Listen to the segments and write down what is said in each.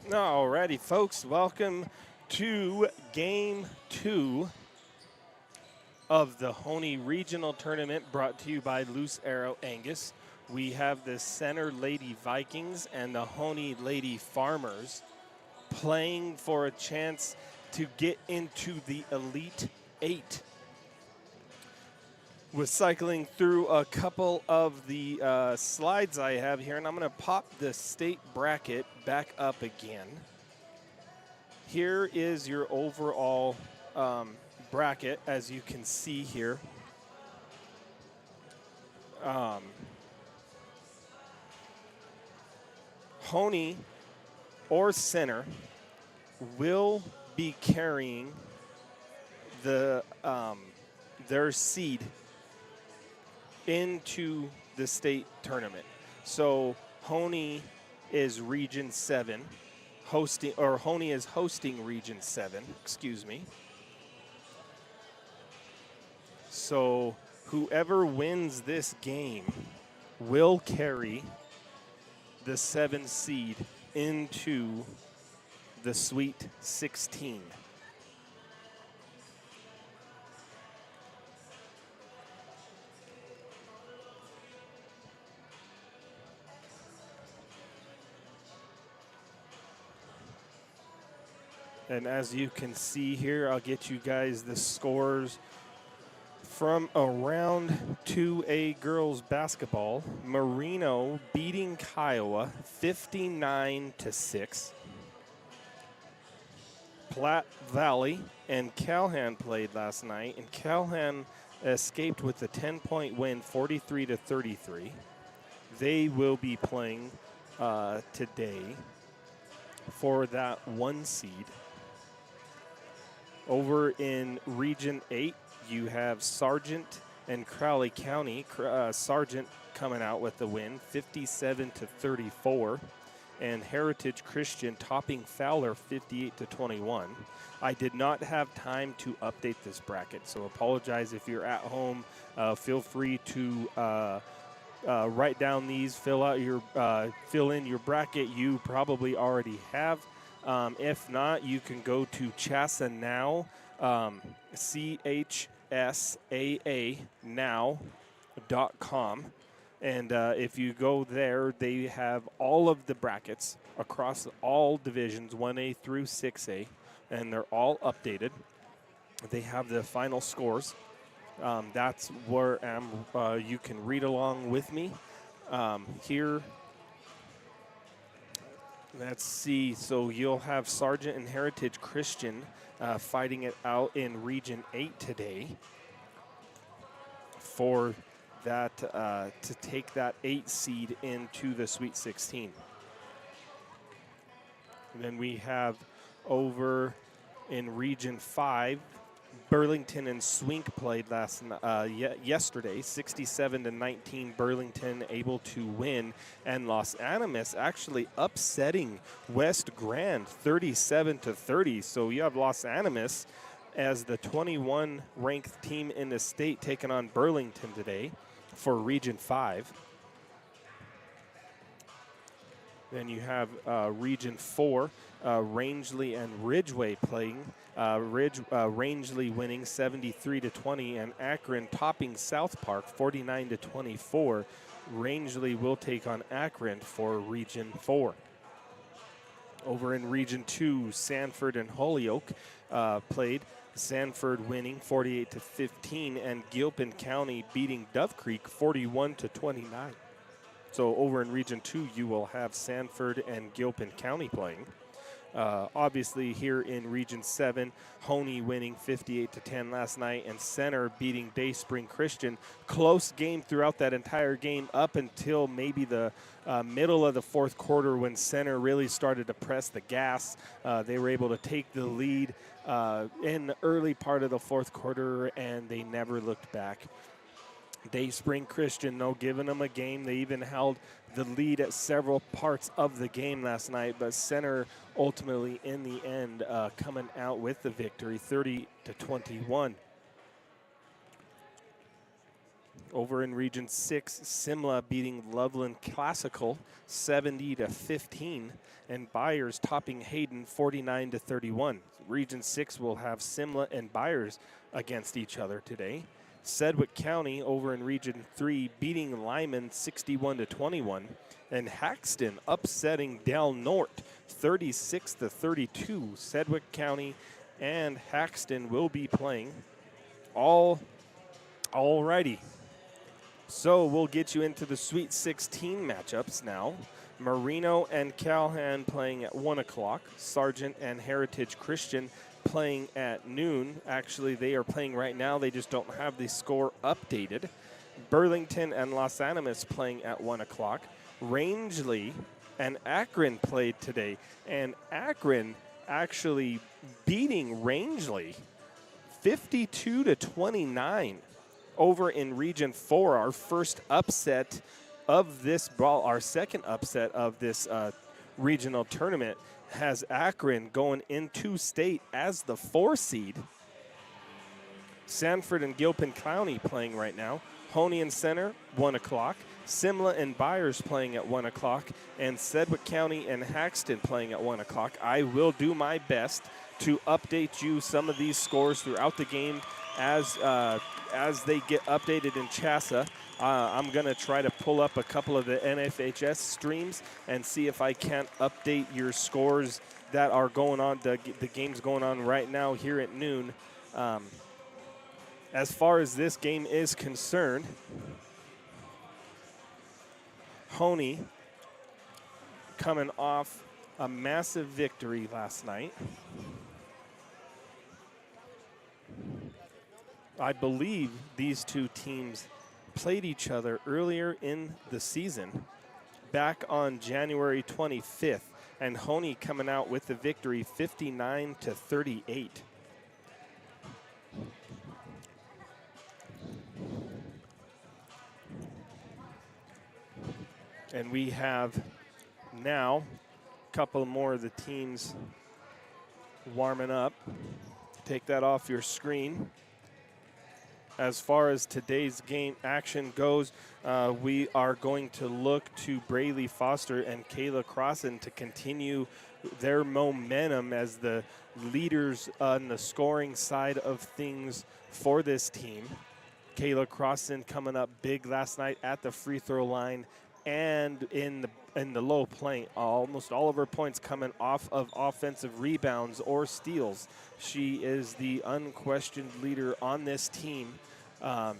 Alrighty, folks, welcome to Game 2 of the Hoehne Regional Tournament brought to you by Loose Arrow Angus. We have the Center Lady Vikings and the Hoehne Lady Farmers playing for a chance to get into the Elite 8. We're cycling through a couple of the slides I have here, and I'm going to pop the state bracket back up again. Here is your overall bracket, as you can see here. Hoehne or Center will be carrying the their seed into the state tournament. So Hoehne is Region 7. Hoehne is hosting Region 7, excuse me. So whoever wins this game will carry the 7 seed into the Sweet 16. And as you can see here, I'll get you guys the scores from around 2A girls basketball. Marino beating Kiowa 59-6. Platte Valley and Calhoun played last night, and Calhoun escaped with a 10-point win, 43-33. They will be playing today for that 1 seed. Over in Region 8, you have Sargent and Crowley County. Sargent coming out with the win, 57-34. And Heritage Christian topping Fowler, 58-21. I did not have time to update this bracket, so apologize if you're at home. Feel free to write down these, fill in your bracket you probably already have. If not, you can go to Chassa Now, CHSAA now.com. And if you go there, they have all of the brackets across all divisions, 1A through 6A, and they're all updated. They have the final scores. That's where you can read along with me. Here, let's see. So you'll have Sargent and Heritage Christian fighting it out in Region 8 today for that to take that 8 seed into the Sweet 16. And then we have over in Region 5, Burlington and Swink played yesterday, 67-19. Burlington able to win, and Los Animas actually upsetting West Grand, 37-30. So you have Los Animas as the 21 ranked team in the state taking on Burlington today for Region 5. Then you have Region 4, Rangeley and Ridgeway playing. Rangeley winning 73-20, and Akron topping South Park 49-24. Rangeley will take on Akron for Region 4. Over in Region 2, Sanford and Holyoke played. Sanford winning 48-15, and Gilpin County beating Dove Creek 41-29. So over in Region 2, you will have Sanford and Gilpin County playing. Obviously here in Region 7, Hoehne winning 58-10 last night, and Center beating Dayspring Christian. Close game throughout that entire game up until maybe the middle of the fourth quarter, when Center really started to press the gas. They were able to take the lead in the early part of the fourth quarter, and they never looked back. Dayspring Christian, though, giving them a game. They even held the lead at several parts of the game last night, but Center ultimately in the end coming out with the victory, 30-21. Over in Region 6, Simla beating Loveland Classical 70-15, and Byers topping Hayden 49-31. Region 6 will have Simla and Byers against each other today. Sedgwick County over in Region 3 beating Lyman 61-21, and Haxton upsetting Del Norte 36-32. Sedgwick County and Haxton will be playing. Alrighty. So we'll get you into the Sweet 16 matchups now. Marino and Calhoun playing at 1 o'clock. Sargent and Heritage Christian playing at noon. Actually, they are playing right now. They just don't have the score updated. Burlington and Los Animas playing at 1 o'clock. Rangeley and Akron played today. And Akron actually beating Rangeley 52-29. Over in Region 4, our first upset of this ball, our second upset of this regional tournament, has Akron going into state as the 4 seed. Sanford and Gilpin County playing right now. Hoehne and Center, 1 o'clock. Simla and Byers playing at 1 o'clock. And Sedgwick County and Haxton playing at 1 o'clock. I will do my best to update you some of these scores throughout the game as they get updated in CHSAA. I'm going to try to pull up a couple of the NFHS streams and see if I can't update your scores that are going on, the games going on right now here at noon. As far as this game is concerned, Hoehne coming off a massive victory last night. I believe these two teams played each other earlier in the season, back on January 25th, and Hoehne coming out with the victory 59-38. And we have now a couple more of the teams warming up. Take that off your screen. As far as today's game action goes, we are going to look to Braley Foster and Kayla Crossan to continue their momentum as the leaders on the scoring side of things for this team. Kayla Crossan coming up big last night at the free throw line and in the low plane. Almost all of her points coming off of offensive rebounds or steals. She is the unquestioned leader on this team.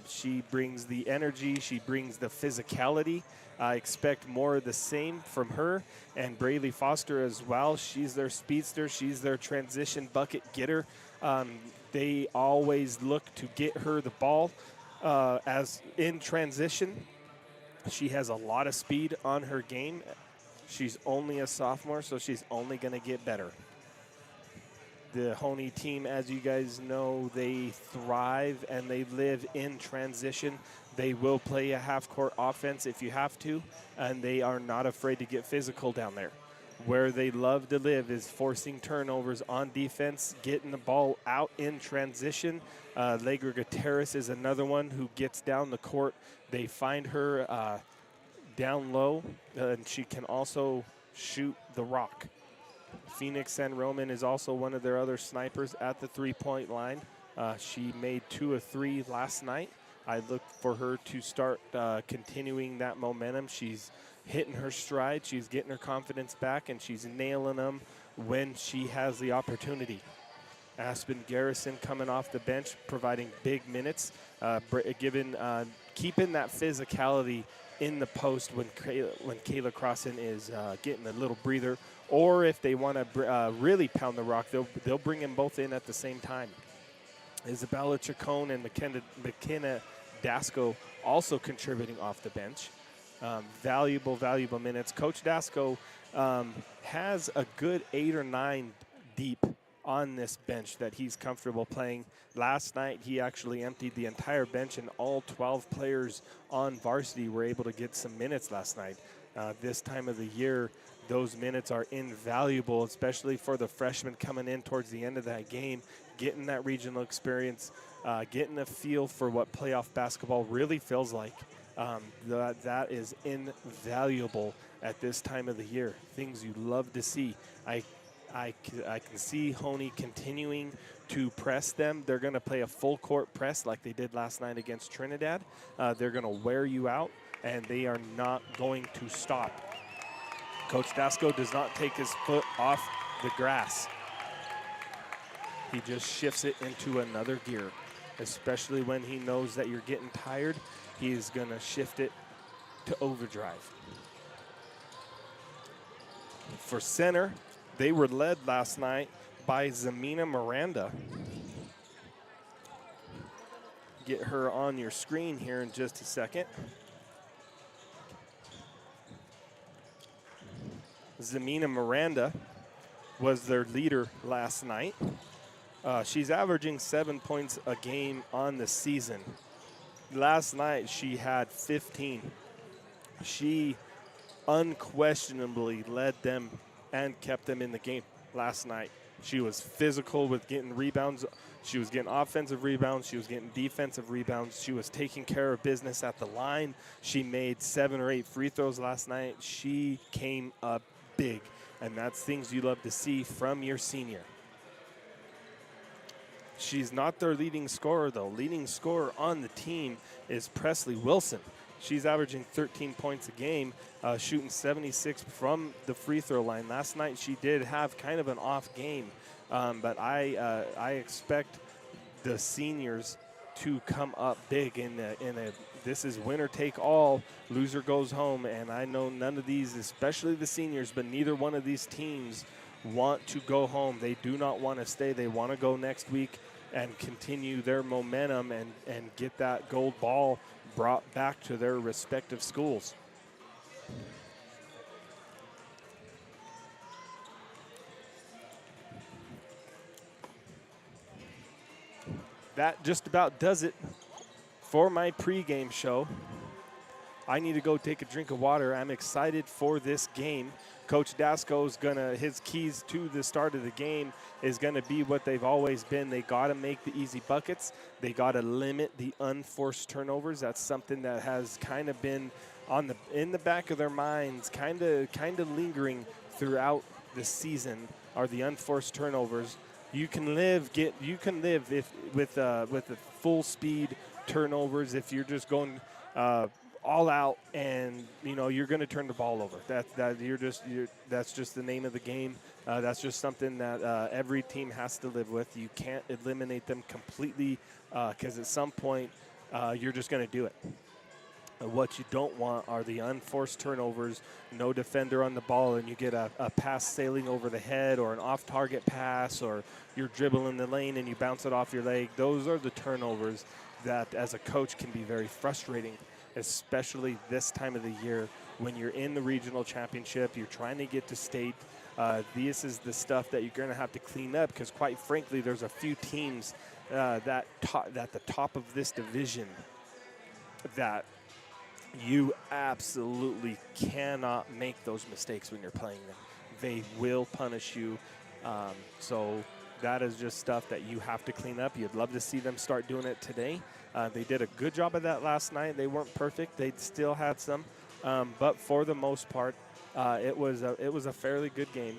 She brings the energy, she brings the physicality. I expect more of the same from her and Braley Foster as well. She's their speedster, she's their transition bucket getter. They always look to get her the ball as in transition. She has a lot of speed on her game. She's only a sophomore, so she's only going to get better. The Hoehne team, as you guys know, they thrive and they live in transition. They will play a half-court offense if you have to, and they are not afraid to get physical down there. Where they love to live is forcing turnovers on defense, getting the ball out in transition. Lager Gutierrez is another one who gets down the court. They find her down low, and she can also shoot the rock. Phoenix San Roman is also one of their other snipers at the three-point line. She made 2 of 3 last night. I look for her to start continuing that momentum. She's hitting her stride, she's getting her confidence back, and she's nailing them when she has the opportunity. Aspen Garrison coming off the bench, providing big minutes, keeping that physicality in the post when Kayla Crossan is getting a little breather, or if they want to really pound the rock, they'll bring them both in at the same time. Isabella Chacon and McKenna Dasco also contributing off the bench. Valuable minutes. Coach Dasco has a good 8 or 9 deep on this bench that he's comfortable playing. Last night, he actually emptied the entire bench, and all 12 players on varsity were able to get some minutes last night. This time of the year, those minutes are invaluable, especially for the freshmen coming in towards the end of that game, getting that regional experience. getting a feel for what playoff basketball really feels like. That is invaluable at this time of the year. Things you love to see. I can see Hoehne continuing to press them. They're going to play a full court press like they did last night against Trinidad. They're going to wear you out, and they are not going to stop. Coach Dasco does not take his foot off the grass. He just shifts it into another gear, especially when he knows that you're getting tired. He's going to shift it to overdrive. For center, they were led last night by Zamina Miranda. Get her on your screen here in just a second. Zamina Miranda was their leader last night. She's averaging 7 points a game on the season. Last night she had 15. She unquestionably led them and kept them in the game last night. She was physical with getting rebounds. She was getting offensive rebounds. She was getting defensive rebounds. She was taking care of business at the line. She made 7 or 8 free throws last night. She came up big, and that's things you love to see from your senior. She's not their leading scorer, though. Leading scorer on the team is Presley Wilson. She's averaging 13 points a game, shooting 76 from the free throw line. Last night she did have kind of an off game, but I expect the seniors to come up big in a this is winner take all, loser goes home, and I know none of these, especially the seniors, but neither one of these teams want to go home. They do not want to stay. They want to go next week and continue their momentum and get that gold ball brought back to their respective schools. That just about does it for my pregame show. I need to go take a drink of water. I'm excited for this game. Coach Dasco's his keys to the start of the game is gonna be what they've always been. They gotta make the easy buckets. They gotta limit the unforced turnovers. That's something that has kind of been in the back of their minds, kind of lingering throughout the season, are the unforced turnovers. You can live if with the full speed turnovers if you're just going all out, and you're going to turn the ball over. That's just the name of the game. That's just something that every team has to live with. You can't eliminate them completely because at some point you're just going to do it. What you don't want are the unforced turnovers, no defender on the ball, and you get a pass sailing over the head or an off-target pass, or you're dribbling the lane and you bounce it off your leg. Those are the turnovers that, as a coach, can be very frustrating, especially this time of the year when you're in the regional championship, you're trying to get to state. This is the stuff that you're going to have to clean up because, quite frankly, there's a few teams at the top of this division that you absolutely cannot make those mistakes when you're playing them. They will punish you. So that is just stuff that you have to clean up. You'd love to see them start doing it today. They did a good job of that last night. They weren't perfect. They still had some. But for the most part, it was a fairly good game.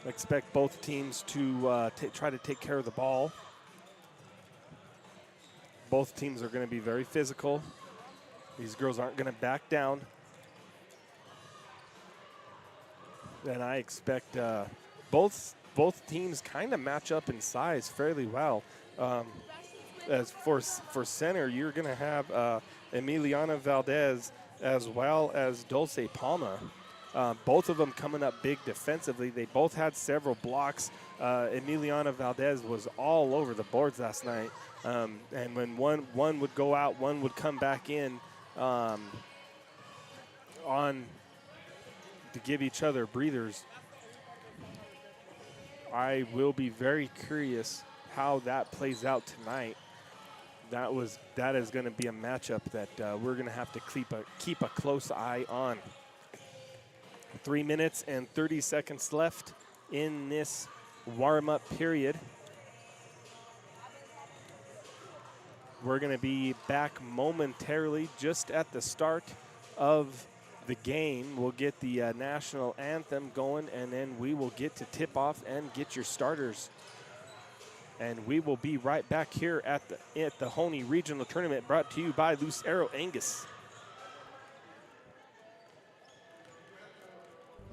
Expect both teams to try to take care of the ball. Both teams are going to be very physical. These girls aren't going to back down. And I expect both teams kind of match up in size fairly well. As for center, you're going to have Emiliana Valdez as well as Dulce Palma. Both of them coming up big defensively. They both had several blocks. Emiliana Valdez was all over the boards last night. And when one would go out, one would come back in on to give each other breathers. I will be very curious how that plays out tonight. That is going to be a matchup that we're going to have to keep a close eye on. 3 minutes and 30 seconds left in this warm-up period. We're going to be back momentarily just at the start of the game. We'll get the national anthem going, and then we will get to tip off and get your starters. And we will be right back here at the Hoehne Regional Tournament, brought to you by Lucero Angus.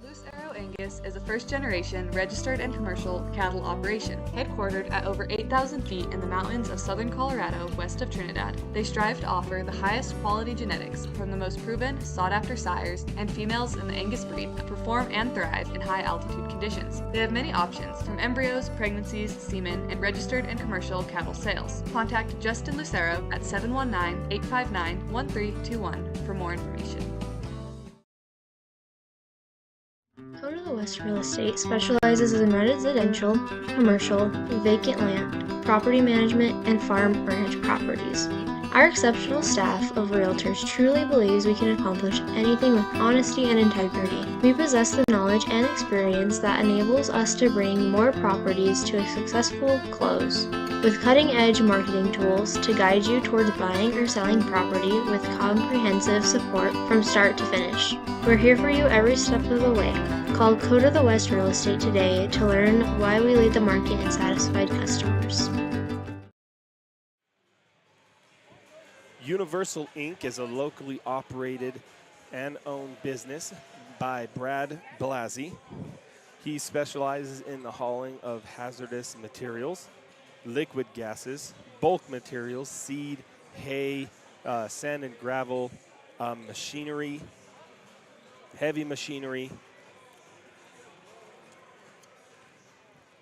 Lucero Angus is a first-generation registered and commercial cattle operation, headquartered at over 8,000 feet in the mountains of southern Colorado, west of Trinidad. They strive to offer the highest quality genetics from the most proven, sought-after sires and females in the Angus breed that perform and thrive in high-altitude conditions. They have many options, from embryos, pregnancies, semen, and registered and commercial cattle sales. Contact Justin Lucero at 719-859-1321 for more information. Coda the West Real Estate specializes in residential, commercial, vacant land, property management, and farm ranch properties. Our exceptional staff of realtors truly believes we can accomplish anything with honesty and integrity. We possess the knowledge and experience that enables us to bring more properties to a successful close. With cutting-edge marketing tools to guide you towards buying or selling property with comprehensive support from start to finish. We're here for you every step of the way. Call Coda the West Real Estate today to learn why we lead the market in satisfied customers. Universal Inc. is a locally operated and owned business by Brad Blasey. He specializes in the hauling of hazardous materials, liquid gases, bulk materials, seed, hay, sand and gravel, machinery, heavy machinery.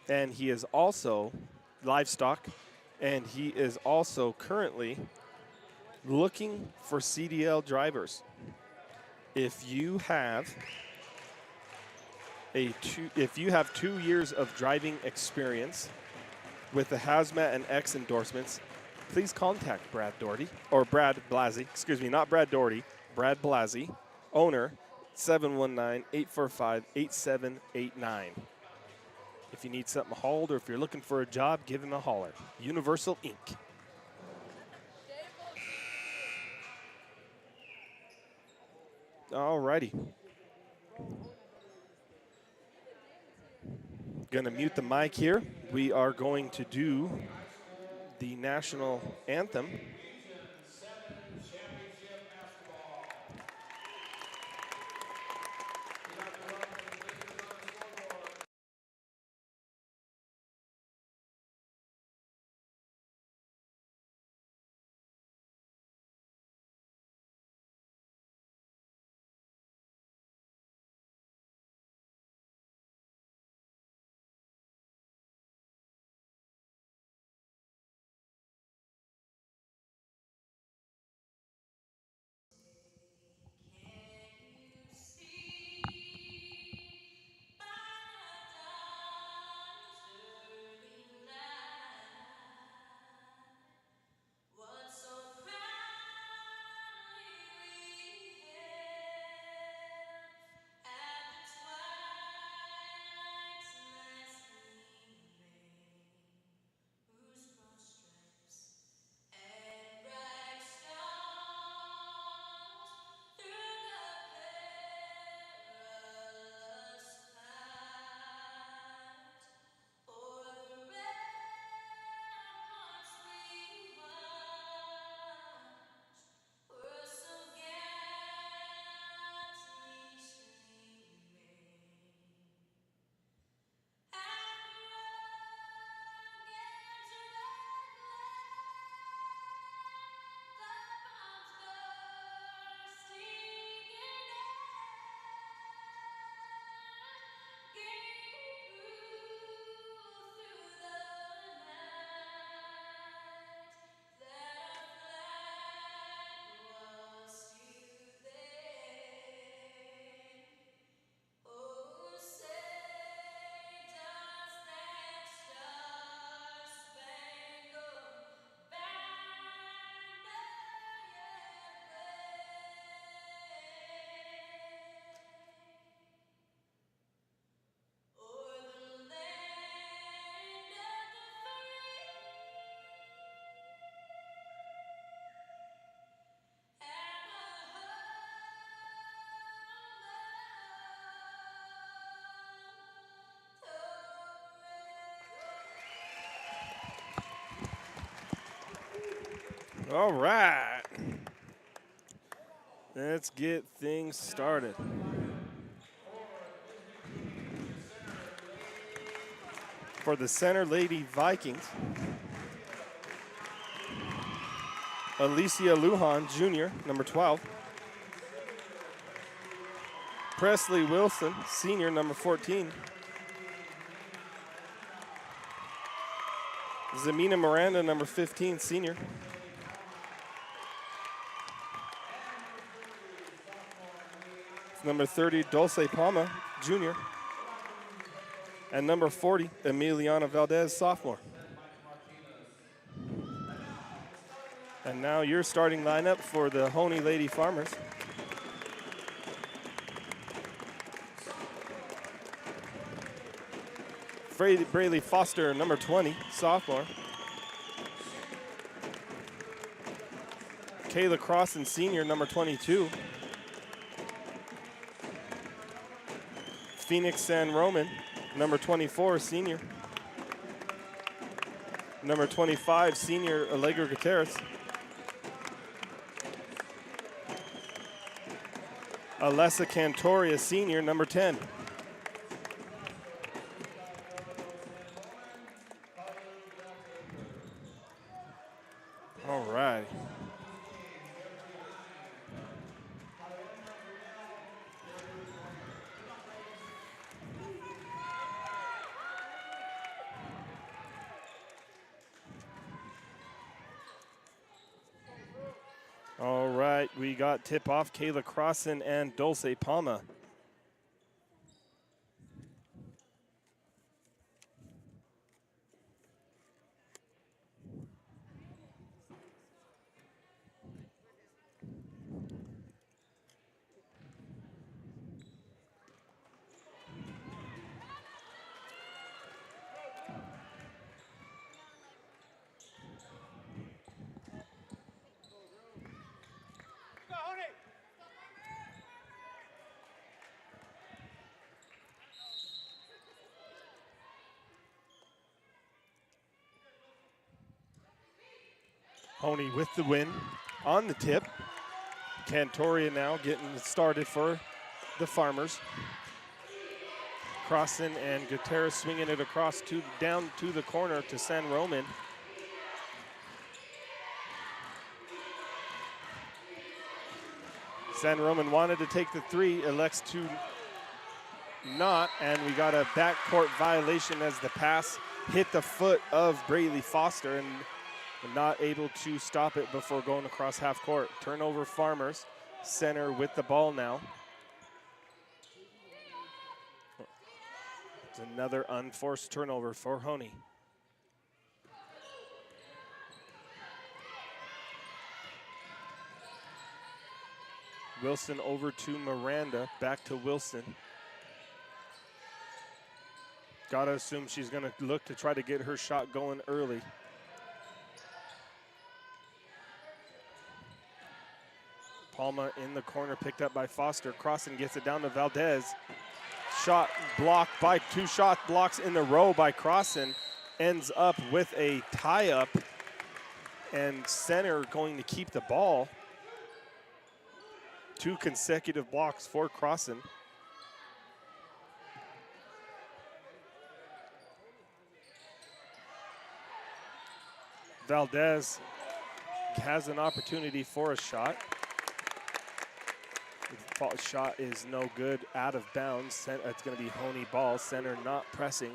And he is also livestock, and he is also currently looking for CDL drivers. If you have 2 years of driving experience with the Hazmat and X endorsements, please contact Brad Doherty, or Brad Blasey, excuse me, not Brad Doherty, Brad Blasey, owner, 719-845-8789. If you need something hauled or if you're looking for a job, give him a holler. Universal Inc. All righty. Going to mute the mic here. We are going to do the national anthem. All right. Let's get things started. For the Center Lady Vikings, Alicia Lujan Jr., number 12. Presley Wilson, senior, number 14. Zamina Miranda, number 15, senior. Number 30, Dulce Palma, junior. And number 40, Emiliana Valdez, sophomore. And now your starting lineup for the Hoehne Lady Farmers. Braylee Foster, number 20, sophomore. Kayla Crossan, senior, number 22. Phoenix San Roman, number 24, senior. Number 25, senior, Allegra Gutierrez. Alessa Cantoria, senior, number 10. All right. All right, we got tip-off, Kayla Crossan and Dulce Palma. Hoehne with the win on the tip. Cantoria now getting started for the Farmers. Crossan and Gutierrez swinging it across down to the corner to San Roman. San Roman wanted to take the three, elects to not, and we got a backcourt violation as the pass hit the foot of Braylee Foster and not able to stop it before going across half court. Turnover Farmers, center with the ball now. It's another unforced turnover for Hoehne. Wilson over to Miranda, back to Wilson. Gotta assume she's gonna look to try to get her shot going early. Palma in the corner, picked up by Foster. Crossan gets it down to Valdez. Shot blocked by two shot blocks in a row by Crossan. Ends up with a tie-up, and center going to keep the ball. Two consecutive blocks for Crossan. Valdez has an opportunity for a shot. The shot is no good, out of bounds. It's going to be Hoehne ball. Center not pressing.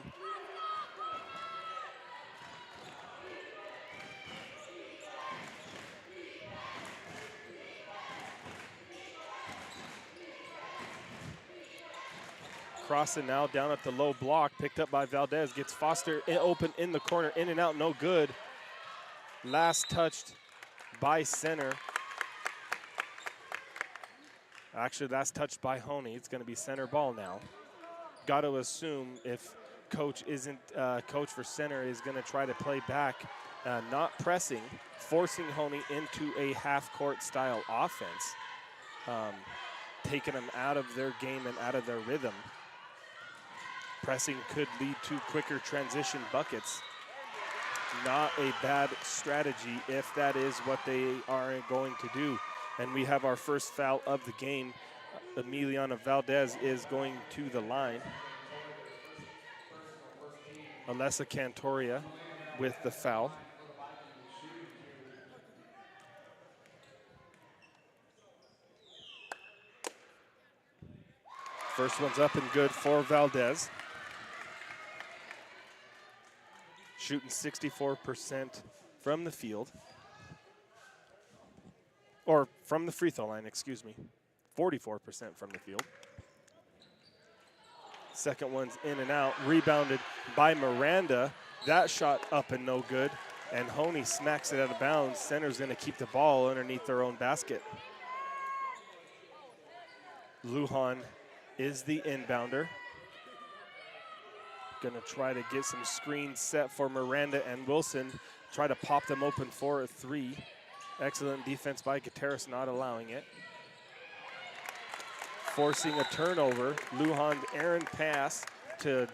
Crossan now down at the low block, picked up by Valdez, gets Foster open in the corner, in and out, no good. Last touched by center. Actually, that's touched by Hoehne. It's going to be center ball now. Got to assume if coach for center is going to try to play back, not pressing, forcing Hoehne into a half-court style offense, taking them out of their game and out of their rhythm. Pressing could lead to quicker transition buckets. not a bad strategy if that is what they are going to do. And we have our first foul of the game. Emiliana Valdez is going to the line. Alessa Cantoria with the foul. First one's up and good for Valdez. Shooting 64% from the field. Or from the free throw line, excuse me. 44% from the field. Second one's in and out, rebounded by Miranda. That shot up and no good. And Hoehne smacks it out of bounds. Center's gonna keep the ball underneath their own basket. Lujan is the inbounder. Gonna try to get some screens set for Miranda and Wilson. Try to pop them open for a three. Excellent defense by Gutierrez, not allowing it. Forcing a turnover. Lujan's errant pass to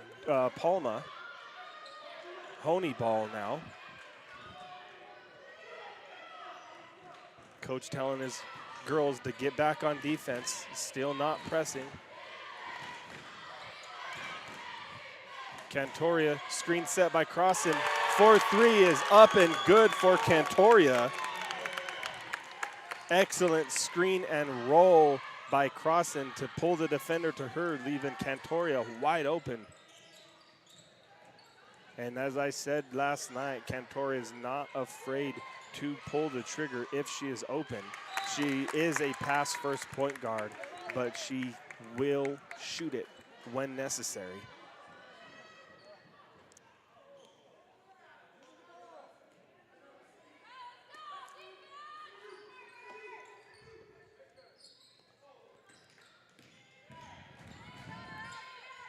Palma. Hoehne ball now. Coach telling his girls to get back on defense. Still not pressing. Cantoria, screen set by Crossan. 4-3 is up and good for Cantoria. Excellent screen and roll by Crossan to pull the defender to her, leaving Cantoria wide open. And as I said last night, Cantoria is not afraid to pull the trigger if she is open. She is a pass-first point guard, but she will shoot it when necessary.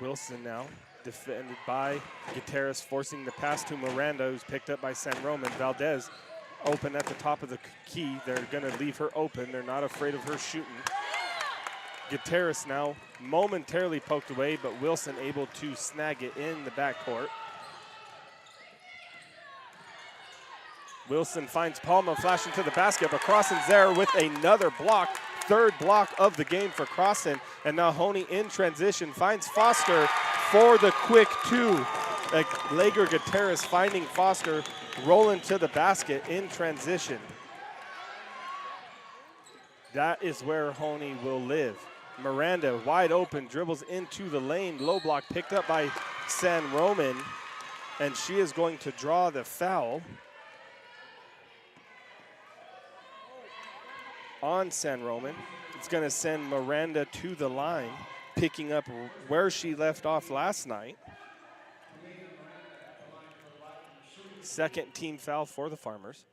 Wilson now, defended by Gutierrez, forcing the pass to Miranda, who's picked up by San Roman. Valdez open at the top of the key. They're gonna leave her open. They're not afraid of her shooting. Gutierrez now momentarily poked away, but Wilson able to snag it in the backcourt. Wilson finds Palma flashing to the basket, but Crossan's there with another block. Third block of the game for Crossan. And now Hoehne in transition finds Foster for the quick two. Lager Gutierrez finding Foster, rolling to the basket in transition. That is where Hoehne will live. Miranda wide open, dribbles into the lane. Low block picked up by San Roman. And she is going to draw the foul on San Roman. It's going to send Miranda to the line, picking up where she left off last night. Second team foul for the Farmers.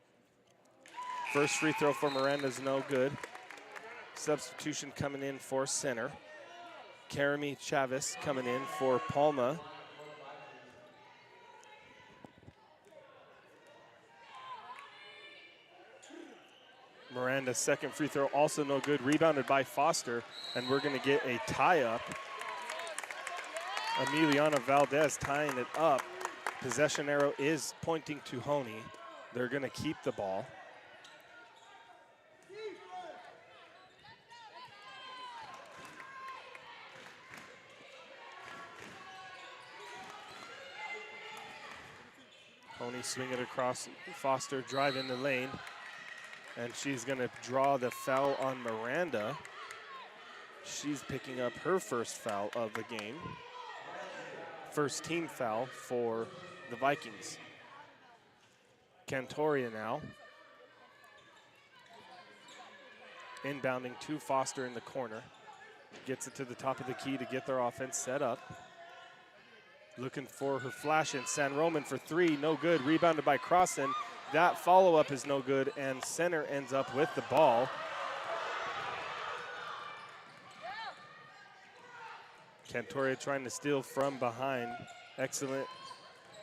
First free throw for Miranda is no good. Substitution coming in for center. Karami Chavez coming in for Palma. Miranda's second free throw also no good, rebounded by Foster, and we're gonna get a tie-up. Emiliana Valdez tying it up. Possession arrow is pointing to Hoehne. They're gonna keep the ball. Hoehne swing it across, Foster driving the lane. And she's gonna draw the foul on Miranda. She's picking up her first foul of the game. First team foul for the Vikings. Cantoria now. Inbounding to Foster in the corner. Gets it to the top of the key to get their offense set up. Looking for her flash in. San Roman for three, no good. Rebounded by Crossan. That follow-up is no good, and center ends up with the ball. Cantoria trying to steal from behind. Excellent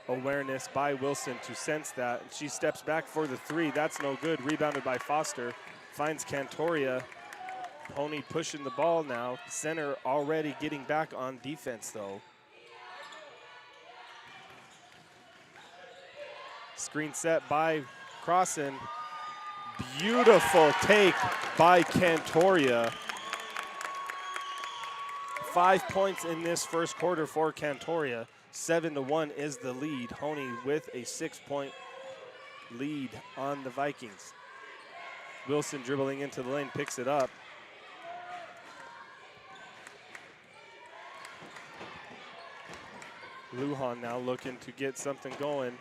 awareness by Wilson to sense that. She steps back for the three. That's no good. Rebounded by Foster. Finds Cantoria. Hoehne pushing the ball now. Center already getting back on defense, though. Screen set by Crossan. Beautiful take by Cantoria. 5 points in this first quarter for Cantoria. 7-1 is the lead. Hoehne with a 6-point lead on the Vikings. Wilson dribbling into the lane, picks it up. Lujan now looking to get something going.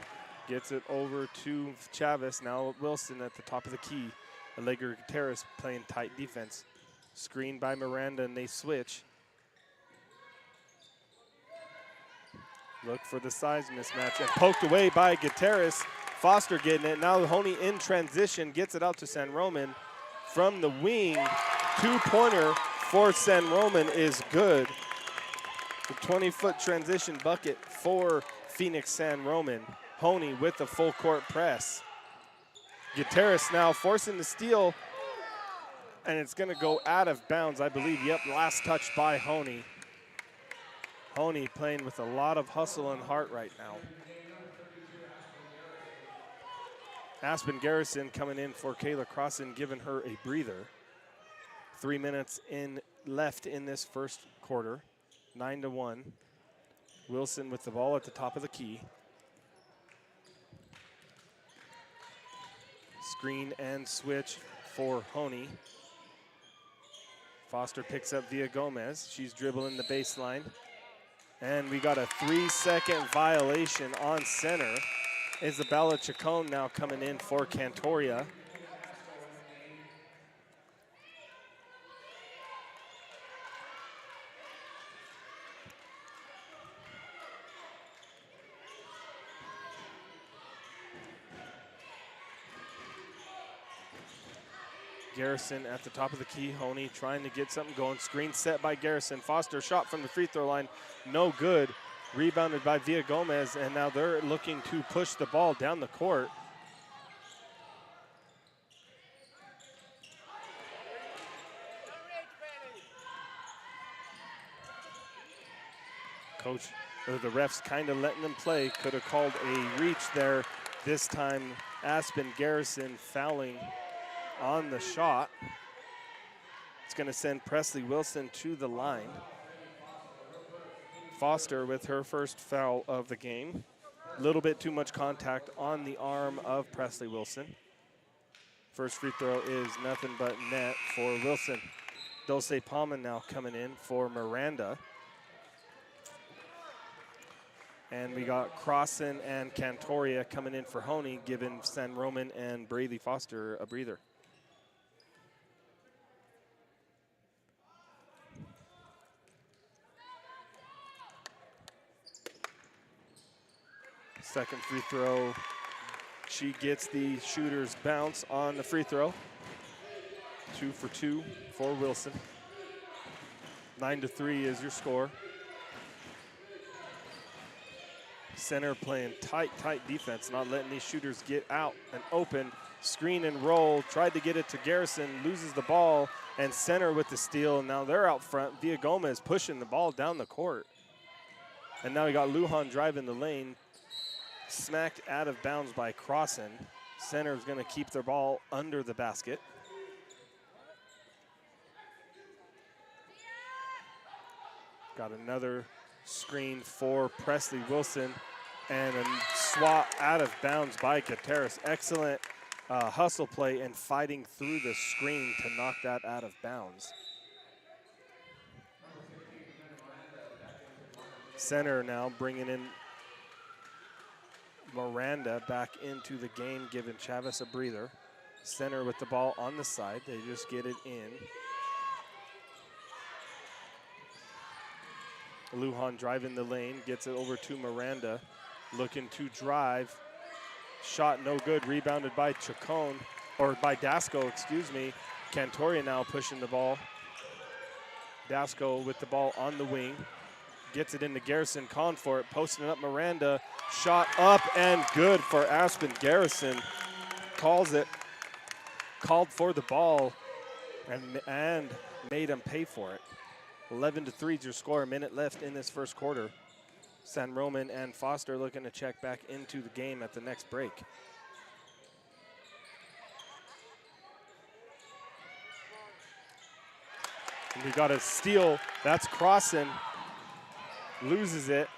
Gets it over to Chavez. Now Wilson at the top of the key. Allegra Gutierrez playing tight defense. Screened by Miranda and they switch. Look for the size mismatch and poked away by Gutierrez. Foster getting it. Now Hoehne in transition gets it out to San Roman. From the wing, 2-pointer for San Roman is good. The 20-foot transition bucket for Phoenix San Roman. Hoehne with the full court press. Gutierrez now forcing the steal, and it's going to go out of bounds, I believe. Yep, last touch by Hoehne. Hoehne playing with a lot of hustle and heart right now. Aspen Garrison coming in for Kayla Crossan, giving her a breather. 3 minutes left in this first quarter. 9-1. Wilson with the ball at the top of the key. Screen and switch for Hoehne. Foster picks up via Gomez. She's dribbling the baseline. And we got a 3-second violation on center. Isabella Chacon now coming in for Cantoria. Garrison at the top of the key. Hoehne trying to get something going. Screen set by Garrison. Foster shot from the free throw line. No good. Rebounded by Villa Gomez, and now they're looking to push the ball down the court. Coach, or the refs kind of letting them play. Could have called a reach there. This time, Aspen Garrison fouling on the shot. It's going to send Presley Wilson to the line. Foster with her first foul of the game. A little bit too much contact on the arm of Presley Wilson. First free throw is nothing but net for Wilson. Dulce Palma now coming in for Miranda. And we got Crossan and Cantoria coming in for Hoehne, giving San Roman and Braley Foster a breather. Second free throw, she gets the shooter's bounce on the free throw. 2 for 2 for Wilson. 9-3 is your score. Center playing tight defense, not letting these shooters get out and open. Screen and roll, tried to get it to Garrison, loses the ball, and center with the steal. And now they're out front. Villa Gomez pushing the ball down the court. And now we got Lujan driving the lane. Smacked out of bounds by Crossan. Center is going to keep their ball under the basket. Got another screen for Presley Wilson and a swat out of bounds by Gutierrez. Excellent hustle play and fighting through the screen to knock that out of bounds. Center now bringing in Miranda back into the game, giving Chavez a breather. Center with the ball on the side. They just get it in. Lujan driving the lane, gets it over to Miranda. Looking to drive. Shot no good, rebounded by Chacon, or by Dasco, excuse me. Cantoria now pushing the ball. Dasco with the ball on the wing. Gets it into Garrison Confort, posting it up Miranda. Shot up and good for Aspen Garrison. Calls it, called for the ball, and made him pay for it. 11-3 is your score, a minute left in this first quarter. San Roman and Foster looking to check back into the game at the next break. And we got a steal. That's Crossan. Loses it.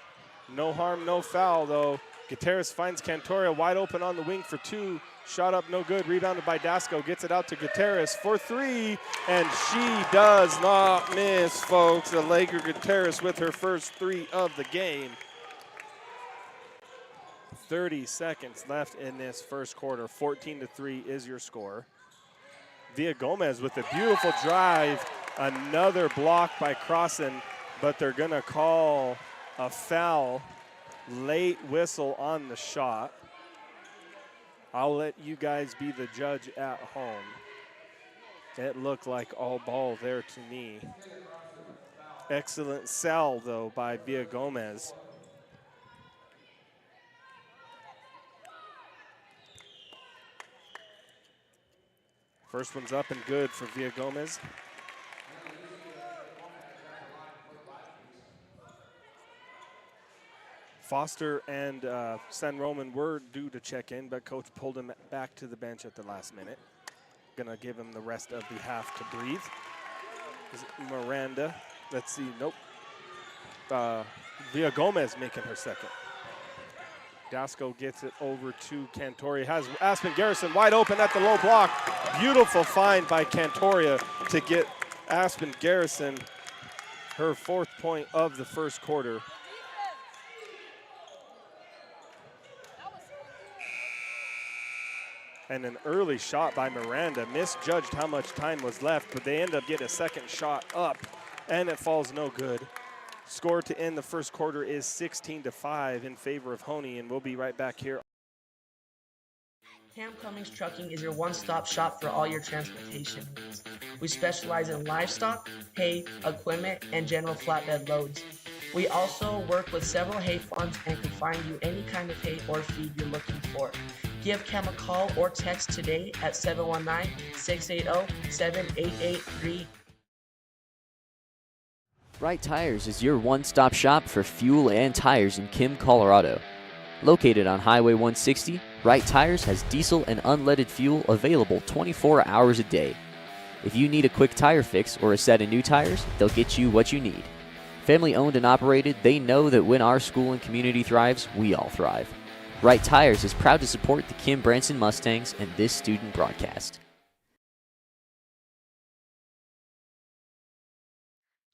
No harm, no foul, though. Gutierrez finds Cantoria wide open on the wing for two. Shot up, no good. Rebounded by Dasco. Gets it out to Gutierrez for three. And she does not miss, folks. Allegra Gutierrez with her first three of the game. 30 seconds left in this first quarter. 14-3 is your score. Villa Gomez with a beautiful drive. Another block by Crossan, but they're going to call a foul. Late whistle on the shot. I'll let you guys be the judge at home. It looked like all ball there to me. Excellent sell, though, by Villa Gomez. First one's up and good for Villa Gomez. Foster and San Roman were due to check in, but coach pulled him back to the bench at the last minute. Gonna give him the rest of the half to breathe. Is it Miranda? Let's see, nope. Villa Gomez making her second. Dasco gets it over to Cantoria. Has Aspen Garrison wide open at the low block. Beautiful find by Cantoria to get Aspen Garrison her fourth point of the first quarter. And an early shot by Miranda. Misjudged how much time was left, but they end up getting a second shot up, and it falls no good. Score to end the first quarter is 16-5 in favor of Hoehne, and we'll be right back here. Cummings Trucking is your one-stop shop for all your transportation needs. We specialize in livestock, hay, equipment, and general flatbed loads. We also work with several hay farms and can find you any kind of hay or feed you're looking for. Give Cam a call or text today at 719-680-7883. Right Tires is your one-stop shop for fuel and tires in Kim, Colorado. Located on Highway 160, Right Tires has diesel and unleaded fuel available 24 hours a day. If you need a quick tire fix or a set of new tires, they'll get you what you need. Family owned and operated, they know that when our school and community thrives, we all thrive. Right Tires is proud to support the Kim Branson Mustangs and this student broadcast.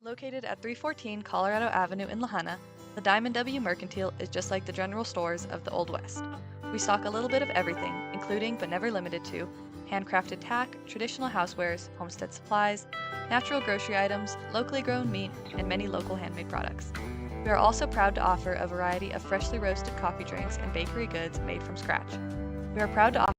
Located at 314 Colorado Avenue in Lahaina, the Diamond W Mercantile is just like the general stores of the Old West. We stock a little bit of everything, including but never limited to handcrafted tack, traditional housewares, homestead supplies, natural grocery items, locally grown meat, and many local handmade products. We are also proud to offer a variety of freshly roasted coffee drinks and bakery goods made from scratch. We are proud to offer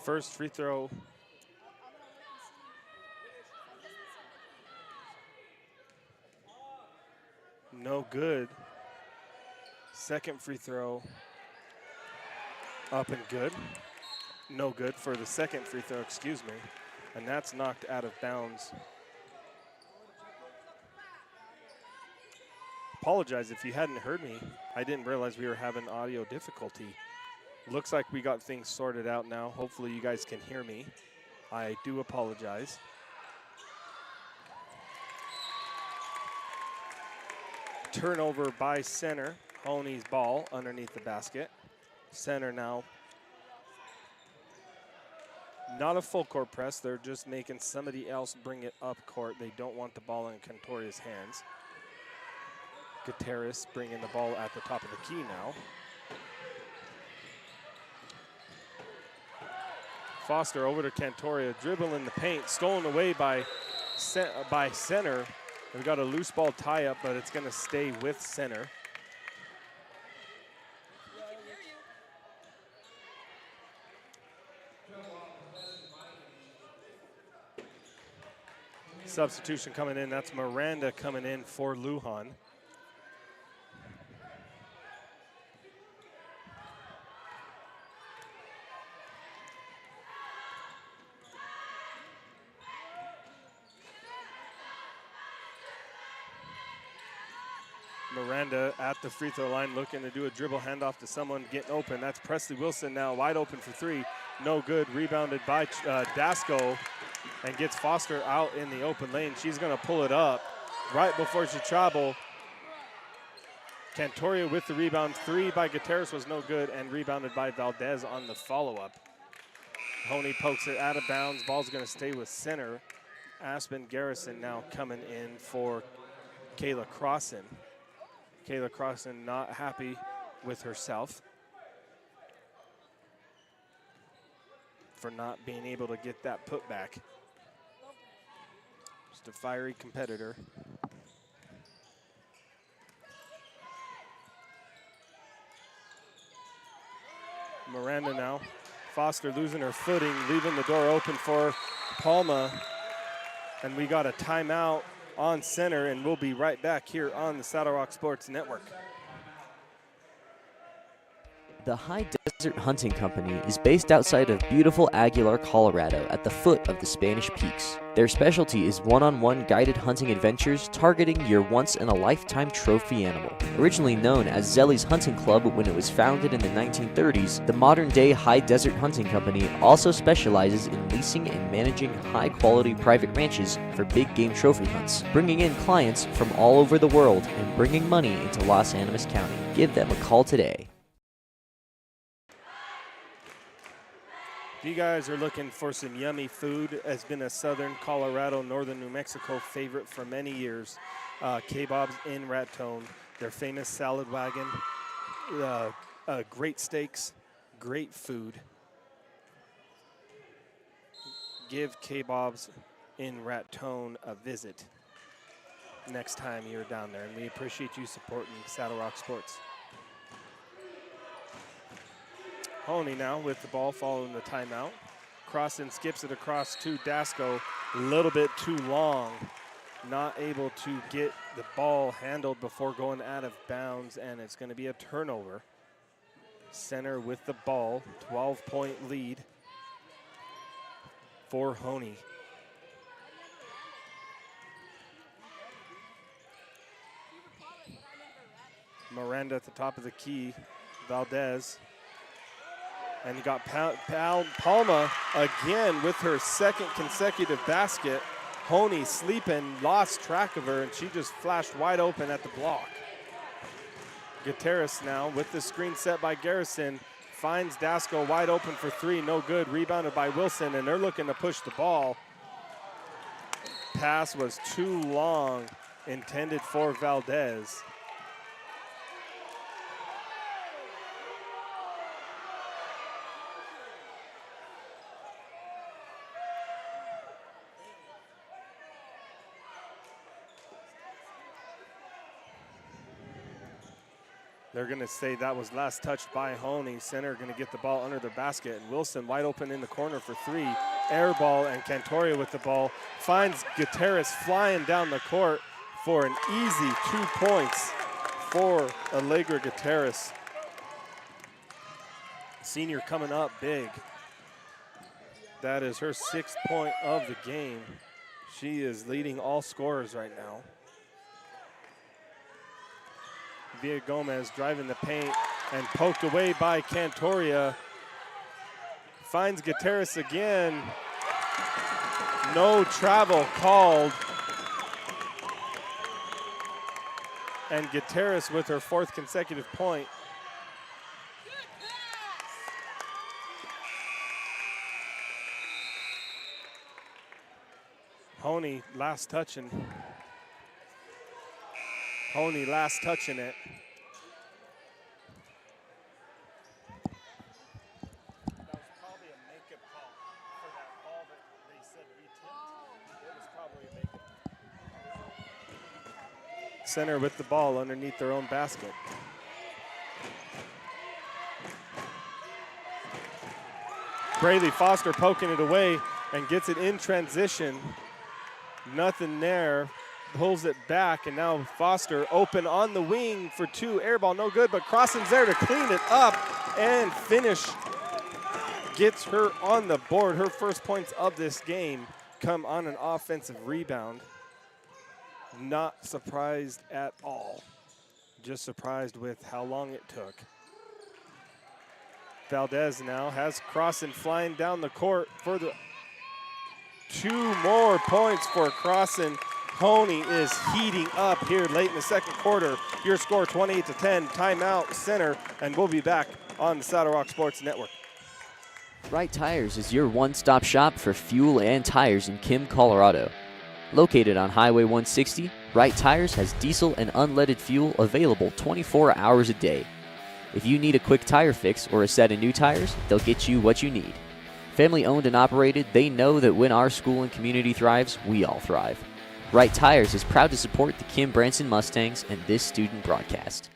First free throw. No good. Second free throw. Up and good. No good for the second free throw, excuse me. And that's knocked out of bounds. Apologize if you hadn't heard me. I didn't realize we were having audio difficulty. Looks like we got things sorted out now. Hopefully you guys can hear me. I do apologize. Turnover by center. Hoehne's ball underneath the basket. Center now. Not a full court press. They're just making somebody else bring it up court. They don't want the ball in Cantoria's hands. Gutierrez bringing the ball at the top of the key now. Foster over to Cantoria, dribble in the paint, stolen away by center. We've got a loose ball tie-up, but it's going to stay with center. Substitution coming in, that's Miranda coming in for Lujan. Miranda at the free throw line looking to do a dribble handoff to someone getting open. That's Presley Wilson now wide open for three. No good, rebounded by Dasco and gets Foster out in the open lane. She's gonna pull it up right before she travel. Cantoria with the rebound. Three by Gutierrez was no good and rebounded by Valdez on the follow-up. Hoehne pokes it out of bounds. Ball's gonna stay with center. Aspen Garrison now coming in for Kayla Crossan. Kayla Crossan not happy with herself for not being able to get that putback. Just a fiery competitor. Miranda now. Foster losing her footing, leaving the door open for Palma. And we got a timeout on center, and we'll be right back here on the Saddle Rock Sports Network. The High Desert Hunting Company is based outside of beautiful Aguilar, Colorado, at the foot of the Spanish Peaks. Their specialty is one-on-one guided hunting adventures targeting your once-in-a-lifetime trophy animal. Originally known as Zelly's Hunting Club when it was founded in the 1930s, the modern-day High Desert Hunting Company also specializes in leasing and managing high-quality private ranches for big game trophy hunts, bringing in clients from all over the world and bringing money into Los Animas County. Give them a call today. If you guys are looking for some yummy food, it's been a southern Colorado, northern New Mexico favorite for many years. Kebabs in Raton, their famous salad wagon, great steaks, great food. Give Kebabs in Raton a visit next time you're down there, and we appreciate you supporting Saddle Rock Sports. Hoehne now with the ball following the timeout. Crossan skips it across to Dasco. A little bit too long. Not able to get the ball handled before going out of bounds, and it's going to be a turnover. Center with the ball. 12-point lead for Hoehne. Miranda at the top of the key. Valdez. And you got Palma again with her second consecutive basket. Hoehne sleeping, lost track of her, and she just flashed wide open at the block. Gutierrez now with the screen set by Garrison. Finds Dasco wide open for three, no good. Rebounded by Wilson, and they're looking to push the ball. Pass was too long, intended for Valdez. They're going to say that was last touched by Hoehne. Center going to get the ball under the basket. And Wilson wide open in the corner for three. Air ball, and Cantoria with the ball. Finds Gutierrez flying down the court for an easy 2 points for Allegra Gutierrez. Senior coming up big. That is her 6th point of the game. She is leading all scorers right now. Villa Gomez driving the paint and poked away by Cantoria. Finds Gutierrez again. No travel called. And Gutierrez with her 4th consecutive point. Hoehne last touching it. That was probably a makeup call for that ball that they said we tipped. It was probably a makeup. Center with the ball underneath their own basket. Braley Foster poking it away and gets it in transition. Nothing there. Pulls it back, and now Foster open on the wing for 2. Air ball, no good, but Crossan's there to clean it up and finish. Gets her on the board. Her 1st points of this game come on an offensive rebound. Not surprised at all. Just surprised with how long it took. Valdez now has Crossan flying down the court for the 2 more points for Crossan. Hoehne is heating up here late in the 2nd quarter. Your score 28-10, timeout, Center, and we'll be back on the Saddle Rock Sports Network. Right Tires is your one-stop shop for fuel and tires in Kim, Colorado. Located on Highway 160, Right Tires has diesel and unleaded fuel available 24 hours a day. If you need a quick tire fix or a set of new tires, they'll get you what you need. Family owned and operated, they know that when our school and community thrives, we all thrive. Right Tires is proud to support the Kim Branson Mustangs and this student broadcast.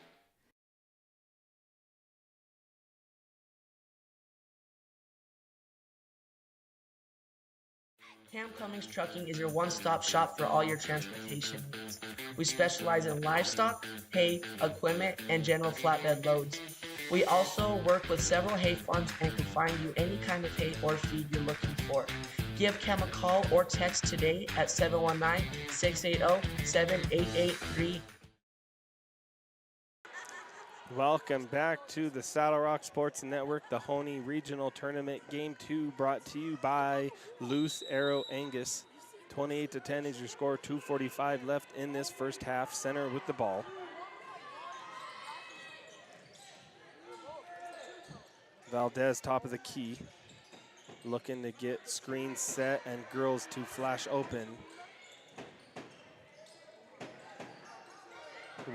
Cummings Trucking is your one-stop shop for all your transportation needs. We specialize in livestock, hay, equipment, and general flatbed loads. We also work with several hay farms and can find you any kind of hay or feed you're looking for. Give Cam a call or text today at 719-680-7883. Welcome back to the Saddle Rock Sports Network, the Hoehne Regional Tournament Game 2, brought to you by Loose Arrow Angus. 28-10 is your score, 2:45 left in this first half. Center with the ball. Valdez, top of the key, looking to get screens set and girls to flash open.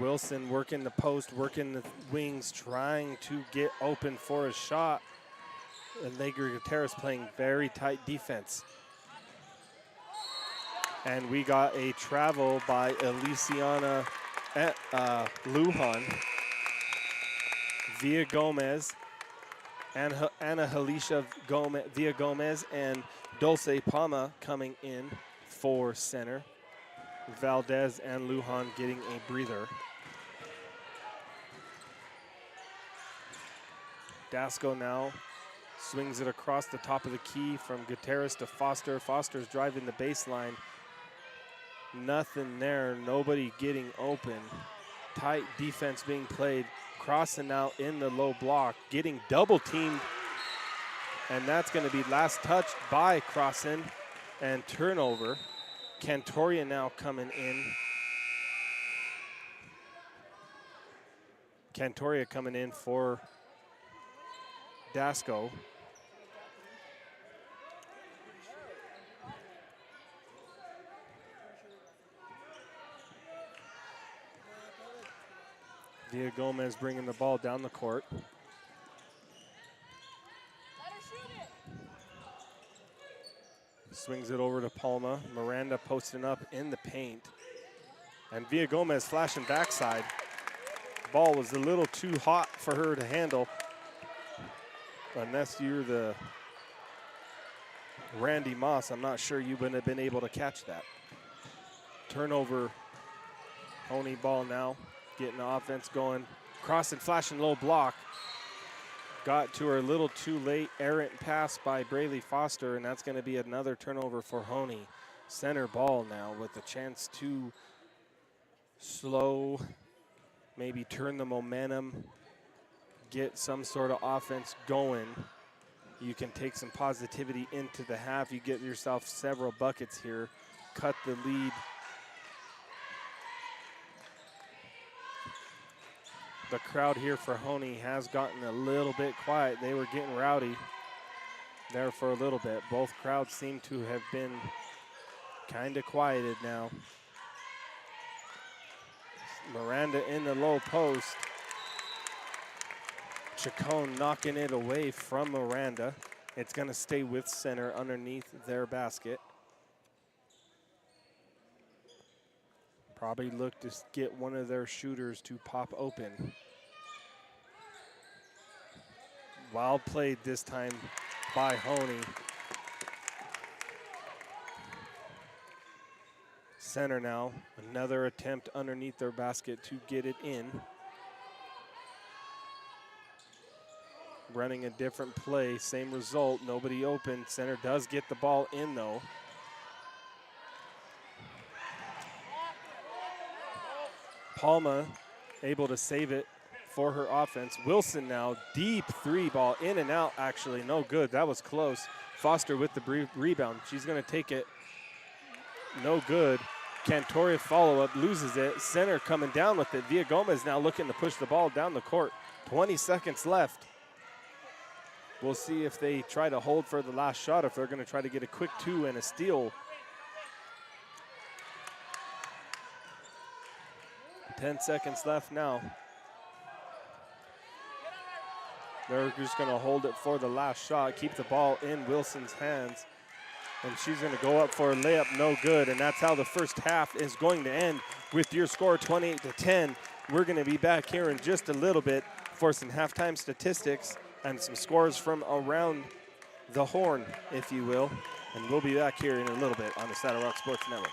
Wilson working the post, working the wings, trying to get open for a shot. Allegra Gutierrez playing very tight defense. And we got a travel by Elisiana Lujan. Villa Gomez, Ana Halisha Villa Gomez, and Dulce Palma coming in for center. Valdez and Lujan getting a breather. Dasco now swings it across the top of the key from Gutierrez to Foster. Foster's driving the baseline. Nothing there, nobody getting open. Tight defense being played. Crossing out in the low block, getting double teamed. And that's gonna be last touched by Crossan and turnover. Cantoria now coming in. Cantoria coming in for Dasco. Villa Gomez bringing the ball down the court. Swings it over to Palma. Miranda posting up in the paint. And Villa Gomez flashing backside. ball was a little too hot for her to handle. Unless you're the Randy Moss, I'm not sure you wouldn't have been able to catch that. Turnover, Hoehne ball now, getting the offense going. Crossing, flashing low block. Got to her a little too late. Errant pass by Braylee Foster, and that's going to be another turnover for Hoehne. Center ball now with a chance to slow, maybe turn the momentum, get some sort of offense going. You can take some positivity into the half. You get yourself several buckets here. Cut the lead. The crowd here for Hoehne has gotten a little bit quiet. They were getting rowdy there for a little bit. Both crowds seem to have been kind of quieted now. Miranda in the low post. Chacon knocking it away from Miranda. It's going to stay with center underneath their basket. Probably look to get one of their shooters to pop open. Well played this time by Hoehne. Center now, another attempt underneath their basket to get it in. Running a different play, same result, nobody open. Center does get the ball in though. Palma able to save it for her offense. Wilson now, deep three ball, in and out actually, no good, that was close. Foster with the rebound, she's gonna take it, no good. Cantoria follow-up, loses it. Center coming down with it. Villagomez now looking to push the ball down the court. 20 seconds left. We'll see if they try to hold for the last shot, if they're gonna try to get a quick two and a steal. 10 seconds left now. They're just gonna hold it for the last shot, keep the ball in Wilson's hands. And she's gonna go up for a layup, no good. And that's how the first half is going to end, with your score 28-10. We're gonna be back here in just a little bit for some halftime statistics and some scores from around the horn, if you will. And we'll be back here in a little bit on the Saddle Rock Sports Network.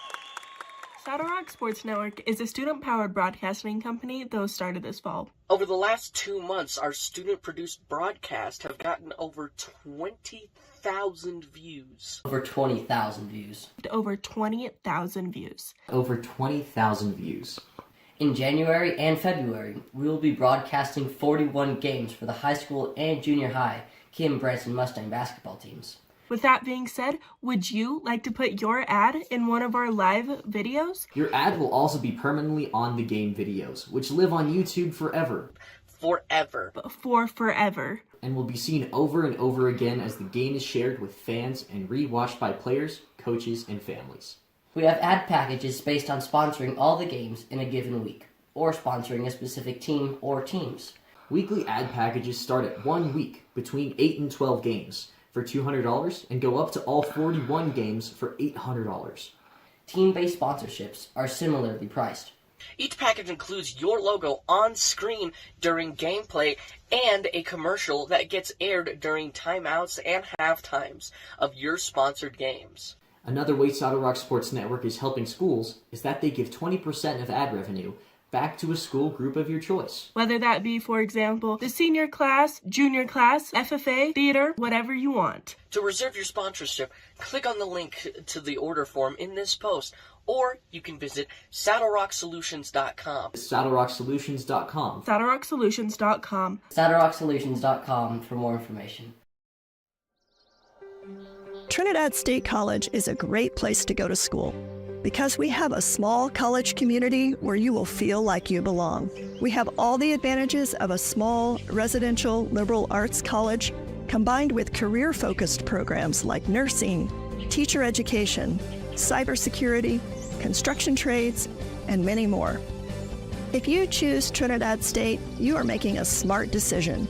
Saddle Rock Sports Network is a student-powered broadcasting company that was started this fall. Over the last 2 months, our student-produced broadcasts have gotten over 20,000 views. Over 20,000 views. Over 20,000 views. Over 20,000 views. In January and February, we will be broadcasting 41 games for the high school and junior high Kim Branson Mustang basketball teams. With that being said, would you like to put your ad in one of our live videos? Your ad will also be permanently on the game videos, which live on YouTube forever. Forever. For forever. And will be seen over and over again as the game is shared with fans and re-watched by players, coaches, and families. We have ad packages based on sponsoring all the games in a given week, or sponsoring a specific team or teams. Weekly ad packages start at 1 week, between 8 and 12 games, for $200 and go up to all 41 games for $800. Team-based sponsorships are similarly priced. Each package includes your logo on screen during gameplay and a commercial that gets aired during timeouts and halftimes of your sponsored games. Another way Saddle Rock Sports Network is helping schools is that they give 20% of ad revenue back to a school group of your choice. Whether that be, for example, the senior class, junior class, FFA, theater, whatever you want. To reserve your sponsorship, click on the link to the order form in this post, or you can visit SaddleRockSolutions.com. SaddleRockSolutions.com. SaddleRockSolutions.com. SaddleRockSolutions.com for more information. Trinidad State College is a great place to go to school because we have a small college community where you will feel like you belong. We have all the advantages of a small, residential, liberal arts college combined with career-focused programs like nursing, teacher education, cybersecurity, construction trades, and many more. If you choose Trinidad State, you are making a smart decision.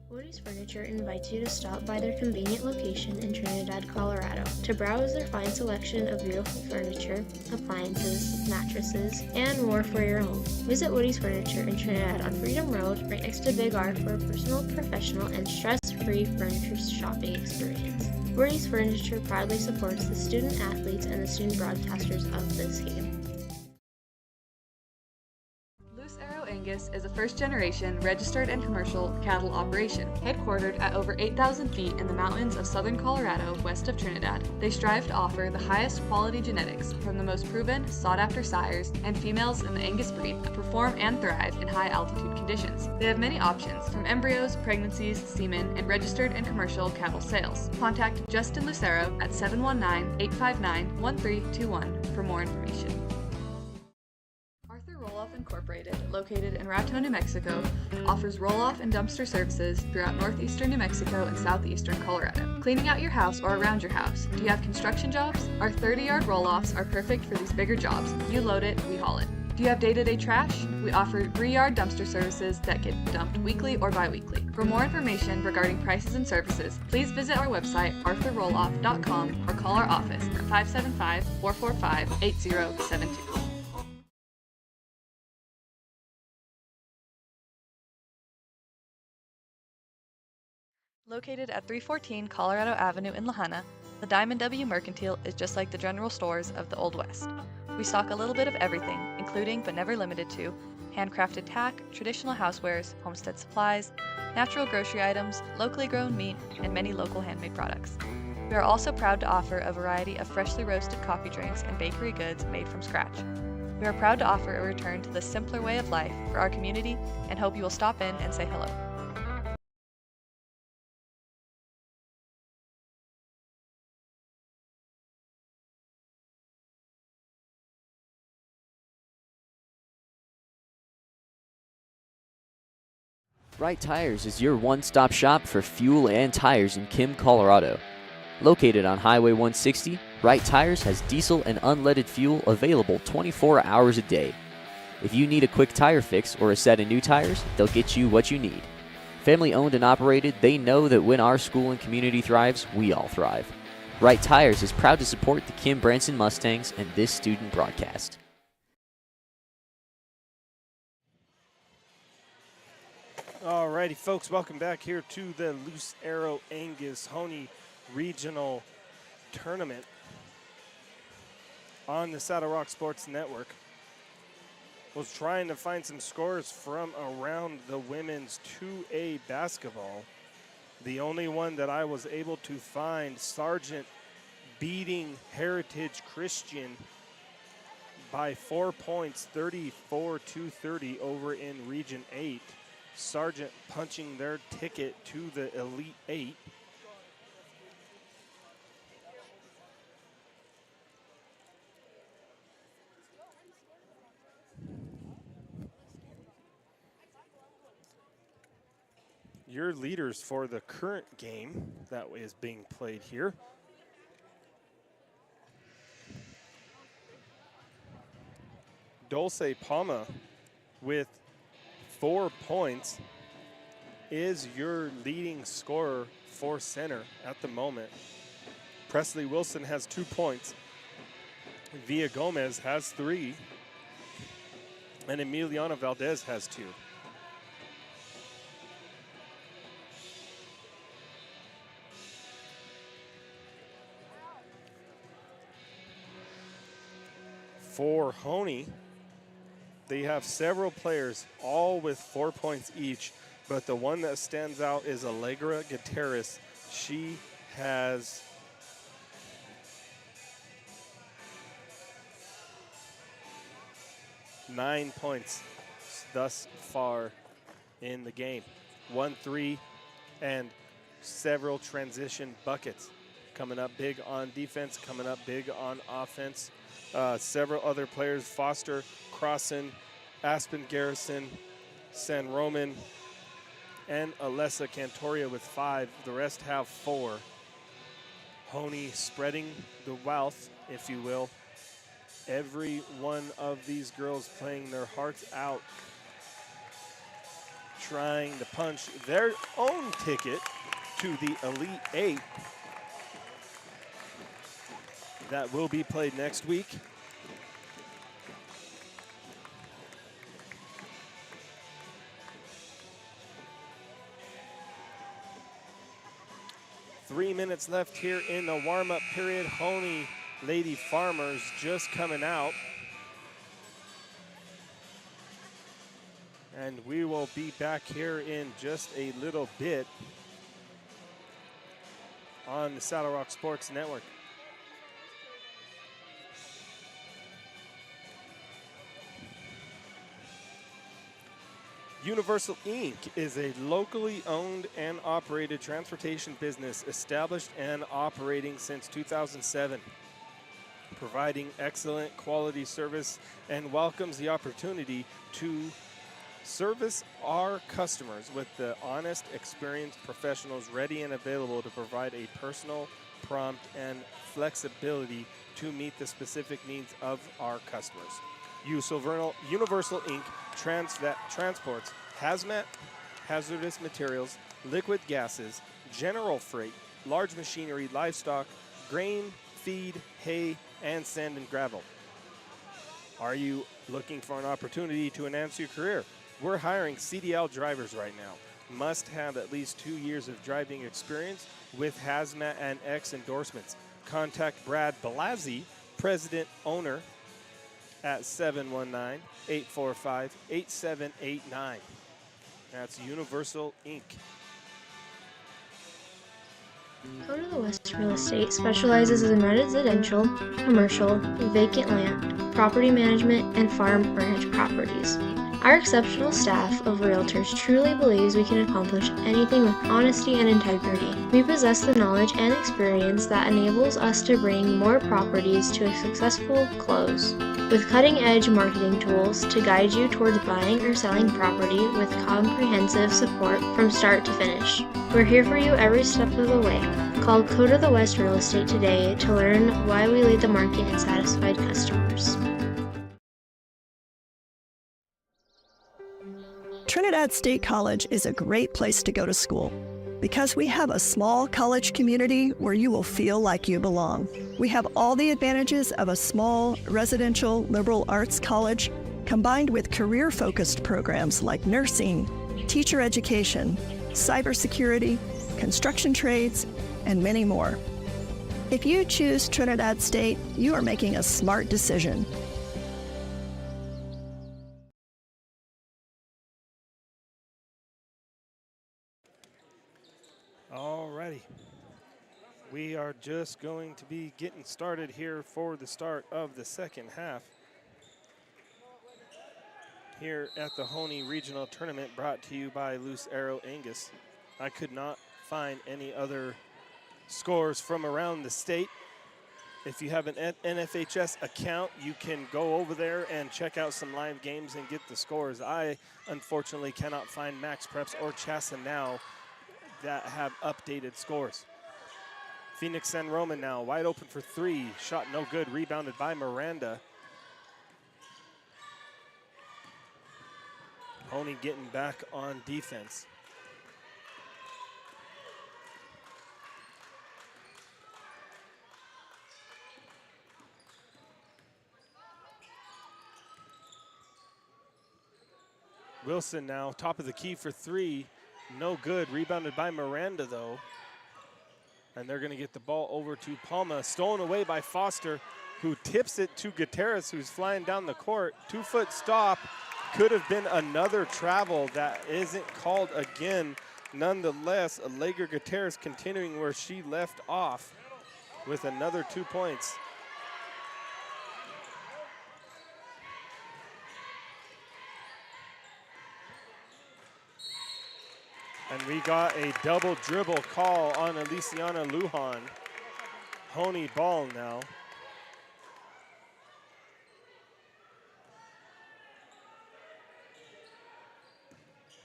What is Voorhees Furniture invites you to stop by their convenient location in Trinidad, Colorado, to browse their fine selection of beautiful furniture, appliances, mattresses, and more for your home. Visit Woody's Furniture in Trinidad on Freedom Road, right next to Big R, for a personal, professional, and stress-free furniture shopping experience. Woody's Furniture proudly supports the student athletes and the student broadcasters of this game. Angus is a first-generation registered and commercial cattle operation, headquartered at over 8,000 feet in the mountains of southern Colorado, west of Trinidad. They strive to offer the highest quality genetics from the most proven, sought-after sires and females in the Angus breed that perform and thrive in high-altitude conditions. They have many options, from embryos, pregnancies, semen, and registered and commercial cattle sales. Contact Justin Lucero at 719-859-1321 for more information. Incorporated, located in Raton, New Mexico, offers roll-off and dumpster services throughout northeastern New Mexico and southeastern Colorado. Cleaning out your house or around your house. Do you have construction jobs? Our 30-yard roll-offs are perfect for these bigger jobs. You load it, we haul it. Do you have day-to-day trash? We offer 3-yard dumpster services that get dumped weekly or bi-weekly. For more information regarding prices and services, please visit our website, arthurrolloff.com, or call our office at 575-445-8072. Located at 314 Colorado Avenue in Hoehne, the Diamond W Mercantile is just like the general stores of the Old West. We stock a little bit of everything, including but never limited to handcrafted tack, traditional housewares, homestead supplies, natural grocery items, locally grown meat, and many local handmade products. We are also proud to offer a variety of freshly roasted coffee drinks and bakery goods made from scratch. We are proud to offer a return to the simpler way of life for our community and hope you will stop in and say hello. Right Tires is your one-stop shop for fuel and tires in Kim, Colorado. Located on Highway 160, Right Tires has diesel and unleaded fuel available 24 hours a day. If you need a quick tire fix or a set of new tires, they'll get you what you need. Family owned and operated, they know that when our school and community thrives, we all thrive. Right Tires is proud to support the Kim Branson Mustangs and this student broadcast. Alrighty, folks, welcome back here to the Lucero Angus Hoehne Regional Tournament on the Saddle Rock Sports Network. Was trying to find some scores from around the women's 2A basketball. The only one that I was able to find, Sargent beating Heritage Christian by 4 points, 34-30 over in Region 8. Sargent punching their ticket to the Elite 8. Your leaders for the current game that is being played here. Dulce Palma with 4 points is your leading scorer for center at the moment. Presley Wilson has 2 points. Villa Gomez has 3. And Emiliano Valdez has 2. For Hoehne, they have several players, all with 4 points each, but the one that stands out is Allegra Gutierrez. She has 9 points thus far in the game. 1-3 and several transition buckets. Coming up big on defense, coming up big on offense. Several other players, Foster, Crossan, Aspen Garrison, San Roman, and Alessa Cantoria with 5. The rest have 4. Hoehne spreading the wealth, if you will. Every one of these girls playing their hearts out, trying to punch their own ticket to the Elite Eight that will be played next week. Three minutes left here in the warm-up period. Hoehne Lady Farmers just coming out. And we will be back here in just a little bit on the Saddle Rock Sports Network. Universal Inc. is a locally owned and operated transportation business established and operating since 2007, providing excellent quality service and welcomes the opportunity to service our customers with the honest, experienced professionals ready and available to provide a personal, prompt, and flexibility to meet the specific needs of our customers. Universal Inc. transports hazmat, hazardous materials, liquid gases, general freight, large machinery, livestock, grain, feed, hay, and sand and gravel. Are you looking for an opportunity to enhance your career? We're hiring CDL drivers right now. Must have at least 2 years of driving experience with hazmat and X endorsements. Contact Brad Blasey, president owner, at 719-845-8789. That's Universal Inc. Coda the West Real Estate specializes in residential, commercial, vacant land, property management, and farm ranch properties. Our exceptional staff of realtors truly believes we can accomplish anything with honesty and integrity. We possess the knowledge and experience that enables us to bring more properties to a successful close. With cutting-edge marketing tools to guide you towards buying or selling property with comprehensive support from start to finish. We're here for you every step of the way. Call Coda the West Real Estate today to learn why we lead the market in satisfied customers. Trinidad State College is a great place to go to school because we have a small college community where you will feel like you belong. We have all the advantages of a small residential liberal arts college combined with career-focused programs like nursing, teacher education, cybersecurity, construction trades, and many more. If you choose Trinidad State, you are making a smart decision. Alrighty. We are just going to be getting started here for the start of the second half here at the Hoehne Regional Tournament, brought to you by Loose Arrow Angus. I could not find any other scores from around the state. If you have an NFHS account, you can go over there and check out some live games and get the scores. I unfortunately cannot find Max Preps or Chassa now that have updated scores. Phoenix San Roman now wide open for three. Shot no good, rebounded by Miranda. Hoehne getting back on defense. Wilson now, top of the key for three. No good, rebounded by Miranda though. And they're gonna get the ball over to Palma, stolen away by Foster, who tips it to Gutierrez, who's flying down the court. 2-foot stop, could have been another travel that isn't called again. Nonetheless, Allegra Gutierrez continuing where she left off with another 2 points. And we got a double dribble call on Aliciana Lujan. Hoehne ball now.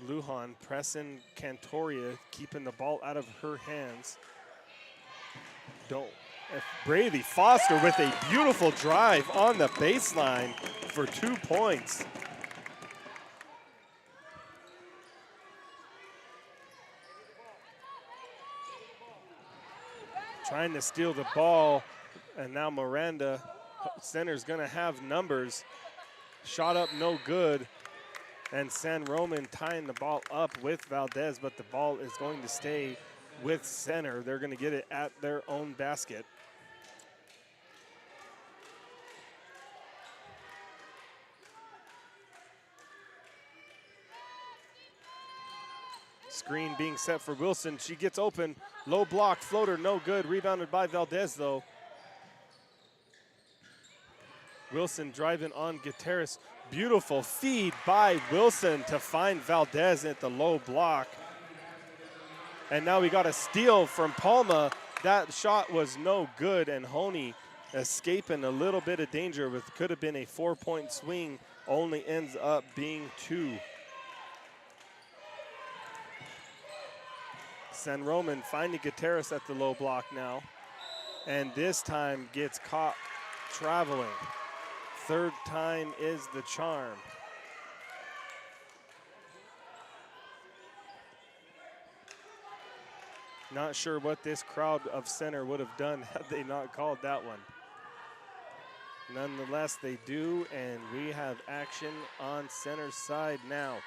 Lujan pressing Cantoria, keeping the ball out of her hands. Braley Foster with a beautiful drive on the baseline for 2 points. trying to steal the ball, and now Miranda, center's gonna have numbers. Shot up, no good. And San Roman tying the ball up with Valdez, but the ball is going to stay with center. They're gonna get it at their own basket. Screen being set for Wilson. She gets open. Low block, floater, no good. Rebounded by Valdez, though. Wilson driving on Gutierrez. Beautiful feed by Wilson to find Valdez at the low block. And now we got a steal from Palma. That shot was no good, and Hoehne escaping a little bit of danger with could have been a 4-point swing, only ends up being 2. San Roman finding Gutierrez at the low block now, and this time gets caught traveling. Third time is the charm. Not sure what this crowd of center would have done had they not called that one. Nonetheless, they do, and we have action on center side now.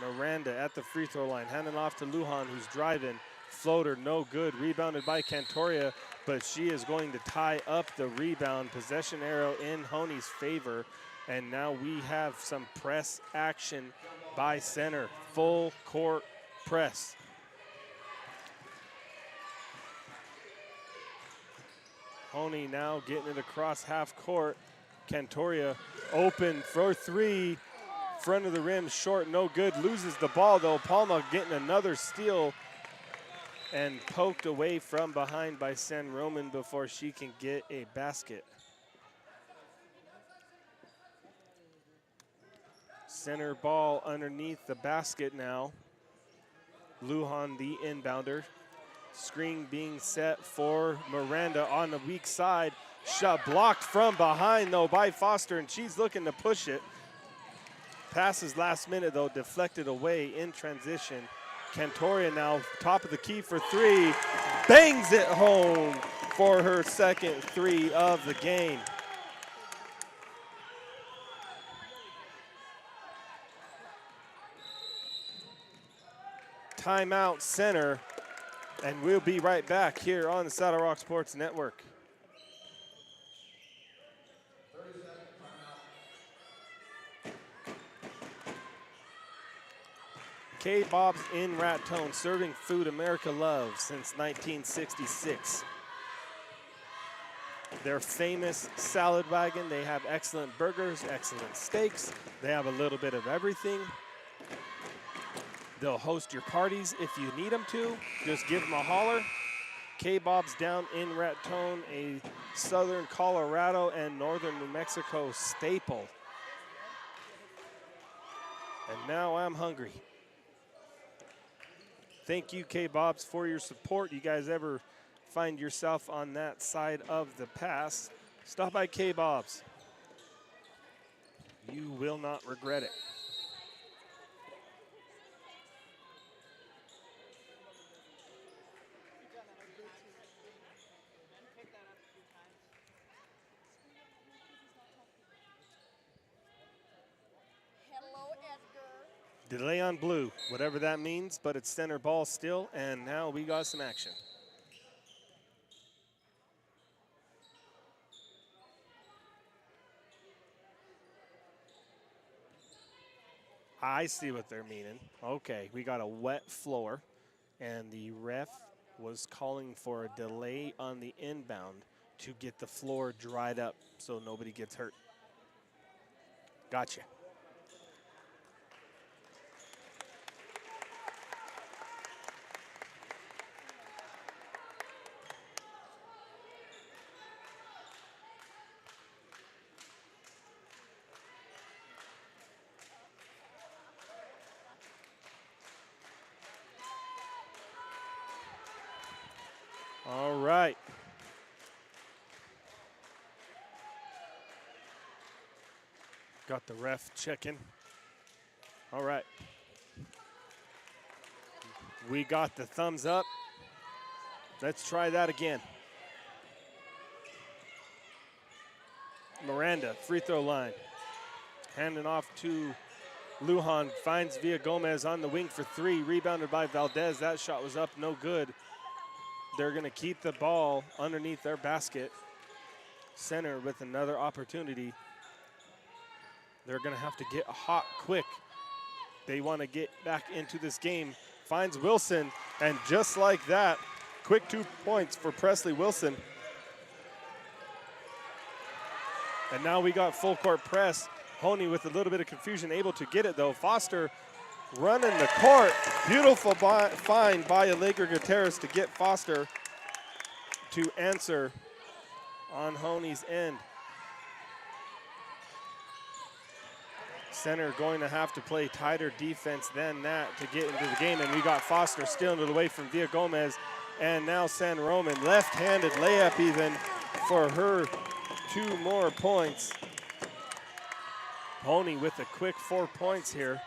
Miranda at the free throw line, handing off to Lujan, who's driving. Floater, no good. Rebounded by Cantoria, but she is going to tie up the rebound. Possession arrow in Hoehne's favor, and now we have some press action by center. Full court press. Hoehne now getting it across half court. Cantoria open for 3. Front of the rim, short, no good. Loses the ball, though. Palma getting another steal and poked away from behind by San Roman before she can get a basket. Center ball underneath the basket now. Lujan, the inbounder. Screen being set for Miranda on the weak side. Shot blocked from behind, though, by Foster, and she's looking to push it. Passes last minute, though, deflected away in transition. Cantoria now top of the key for 3. Bangs it home for her second 3 of the game. Timeout center, and we'll be right back here on the Saddle Rock Sports Network. K-Bob's in Raton, serving food America loves since 1966. Their famous salad wagon. They have excellent burgers, excellent steaks. They have a little bit of everything. They'll host your parties if you need them to. Just give them a holler. K-Bob's down in Raton, a southern Colorado and northern New Mexico staple. And now I'm hungry. Thank you, K-Bob's, for your support. You guys ever find yourself on that side of the pass, stop by K-Bob's. You will not regret it. Delay on blue, whatever that means, but it's center ball still, and now we got some action. I see what they're meaning. Okay, we got a wet floor, and the ref was calling for a delay on the inbound to get the floor dried up so nobody gets hurt. Gotcha. All right. Got the ref checking. All right. We got the thumbs up. Let's try that again. Miranda, free throw line. Handing off to Lujan, finds Villagomez on the wing for three, rebounded by Valdez. That shot was up, no good. They're gonna keep the ball underneath their basket. Center with another opportunity. They're gonna have to get hot quick. They wanna get back into this game. Finds Wilson, and just like that, quick 2 points for Presley Wilson. And now we got full court press. Hoehne with a little bit of confusion, able to get it though. Foster running the court. Beautiful find by Allegra Gutierrez to get Foster to answer on Hoehne's end. Center going to have to play tighter defense than that to get into the game, and we got Foster stealing it away from Villagomez, and now San Roman, left-handed layup even for her 2 more points. Hoehne with a quick 4 points here.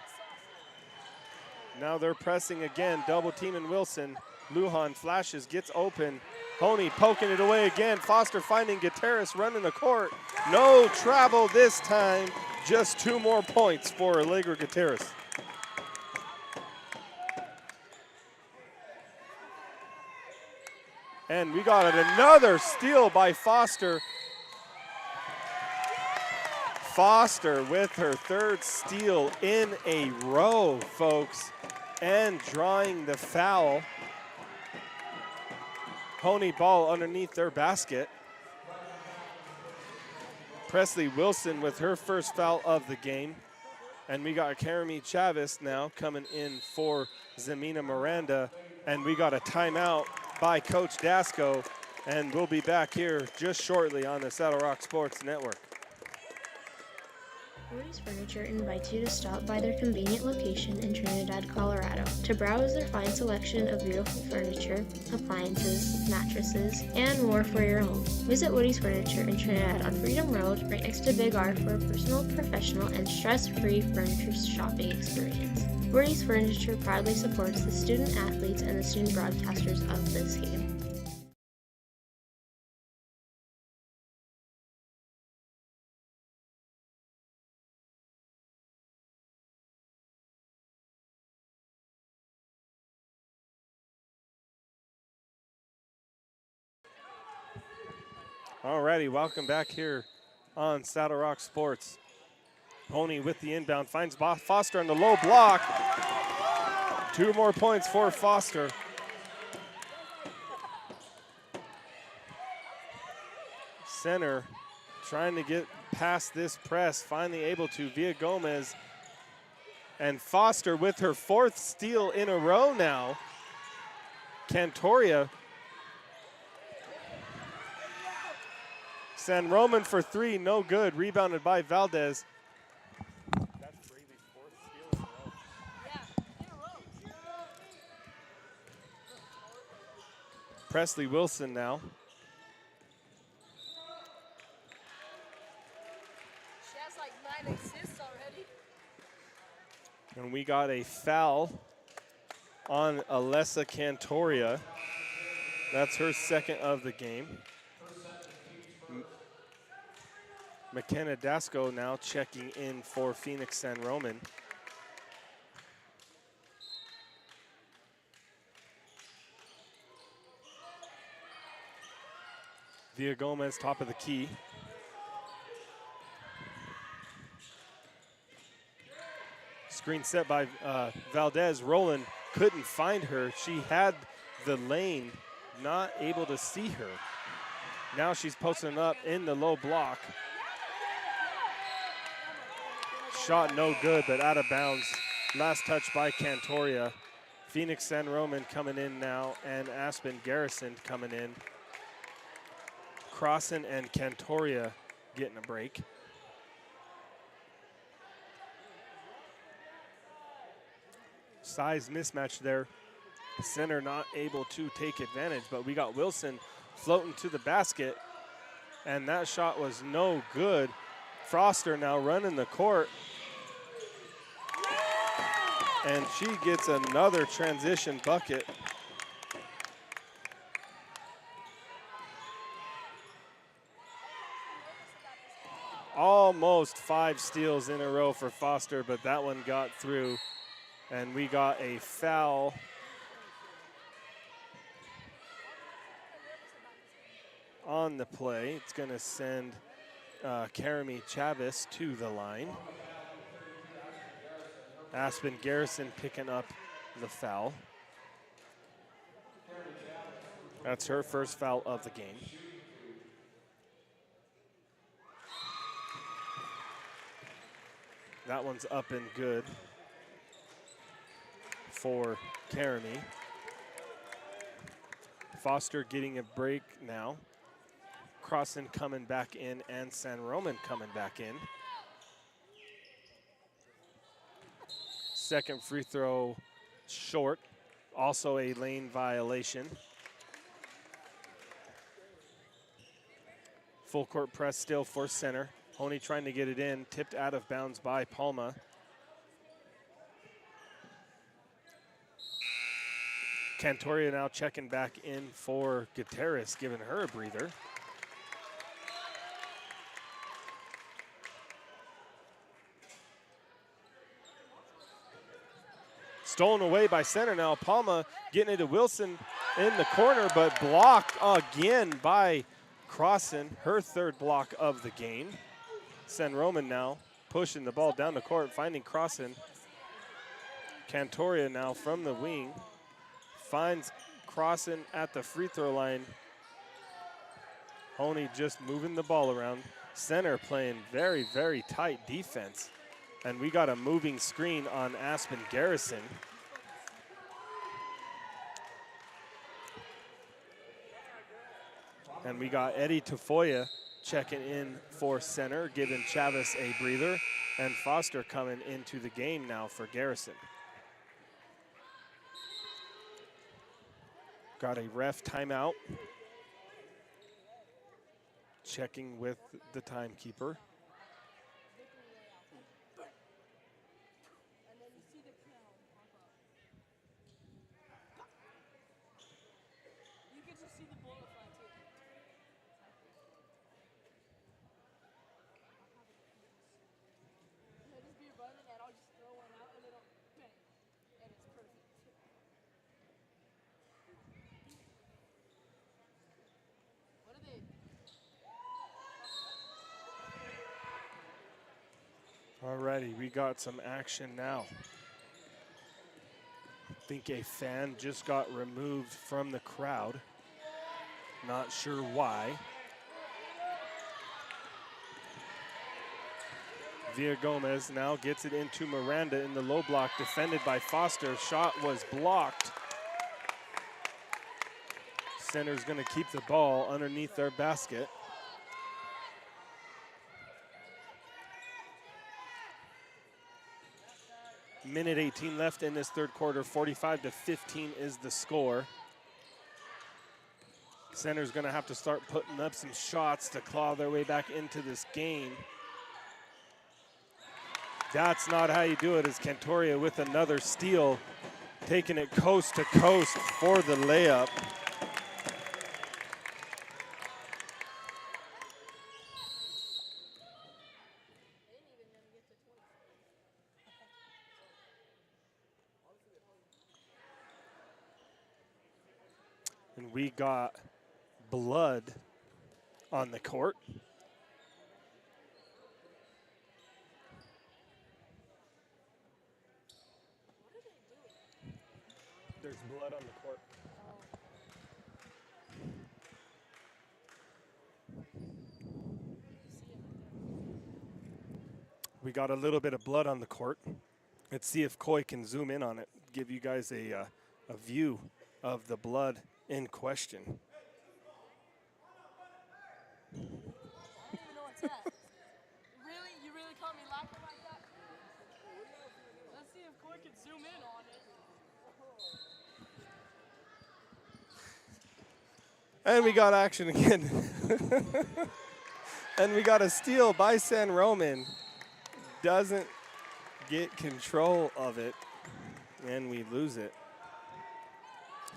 Now they're pressing again, double teaming Wilson. Lujan flashes, gets open. Hoehne poking it away again. Foster finding Gutierrez running the court. No travel this time. Just 2 more points for Allegra Gutierrez. And we got another steal by Foster. Foster with her 3rd steal in a row, folks, and drawing the foul. Hoehne ball underneath their basket. Presley Wilson with her first foul of the game. And we got Karami Chavez now coming in for Zemina Miranda. And we got a timeout by Coach Dasco. And we'll be back here just shortly on the Saddle Rock Sports Network. Woody's Furniture invites you to stop by their convenient location in Trinidad, Colorado to browse their fine selection of beautiful furniture, appliances, mattresses, and more for your home. Visit Woody's Furniture in Trinidad on Freedom Road, right next to Big R, for a personal, professional, and stress-free furniture shopping experience. Woody's Furniture proudly supports the student athletes and the student broadcasters of this game. Alrighty, welcome back here on Saddle Rock Sports. Hoehne with the inbound, finds Foster on the low block. 2 more points for Foster. Center trying to get past this press, finally able to via Gomez. And Foster with her 4th steal in a row now. Cantoria. San Roman for 3, no good. Rebounded by Valdez. That's Brady's 4th steal in a row. Presley Wilson now. She has like 9 assists already. And we got a foul on Alessa Cantoria. That's her 2nd of the game. McKenna Dasco now checking in for Phoenix San Roman. Villagomez, top of the key. Screen set by Valdez. Roland couldn't find her. She had the lane, not able to see her. Now she's posting up in the low block. Shot no good, but out of bounds. Last touch by Cantoria. Phoenix San Roman coming in now, and Aspen Garrison coming in. Crossan and Cantoria getting a break. Size mismatch there. Center not able to take advantage, but we got Wilson floating to the basket, and that shot was no good. Foster now running the court. And she gets another transition bucket. Almost 5 steals in a row for Foster, but that one got through. And we got a foul on the play. It's going to send Karami Chavez to the line. Aspen Garrison picking up the foul. That's her first foul of the game. That one's up and good for Karami. Foster getting a break now. Crossan coming back in and San Roman coming back in. Second free throw short, also a lane violation. Full court press still for center. Hoehne trying to get it in, tipped out of bounds by Palma. Cantoria now checking back in for Gutierrez, giving her a breather. Stolen away by center now. Palma getting it to Wilson in the corner, but blocked again by Crossan, her third block of the game. San Roman now pushing the ball down the court, finding Crossan. Cantoria now from the wing finds Crossan at the free throw line. Hoehne just moving the ball around. Center playing very, very tight defense. And we got a moving screen on Aspen Garrison. And we got Eddie Tafoya checking in for center, giving Chavez a breather. And Foster coming into the game now for Garrison. Got a ref timeout. Checking with the timekeeper. Alrighty, we got some action now. I think a fan just got removed from the crowd. Not sure why. Villa Gomez now gets it into Miranda in the low block, defended by Foster. Shot was blocked. Center's gonna keep the ball underneath their basket. Minute 18 left in this third quarter. 45-15 is the score. Center's gonna have to start putting up some shots to claw their way back into this game. That's not how you do it, as Cantoria with another steal, taking it coast to coast for the layup. And we got blood on the court. There's blood on the court. We got a little bit of blood on the court. Let's see if Coy can zoom in on it, give you guys a view of the blood in question. I don't even know what's that. Really? You really caught me laughing like that? Let's see if Coy can zoom in on it. And we got action again. And we got a steal by San Roman. Doesn't get control of it, and we lose it.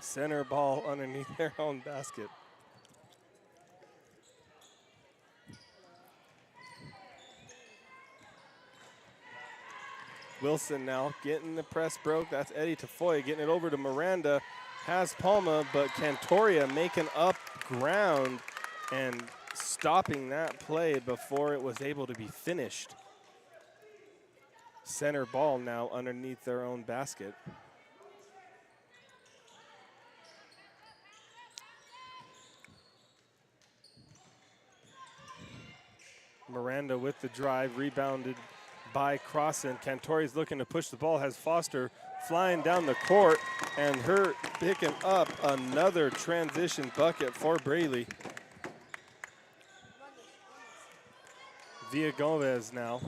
Center ball underneath their own basket. Wilson now getting the press broke. That's Eddie Tafoya getting it over to Miranda. Has Palma, but Cantoria making up ground and stopping that play before it was able to be finished. Center ball now underneath their own basket. Miranda with the drive, rebounded by Crossan. Cantoria's looking to push the ball, has Foster flying down the court, and her picking up another transition bucket for Braley. Villagomez now.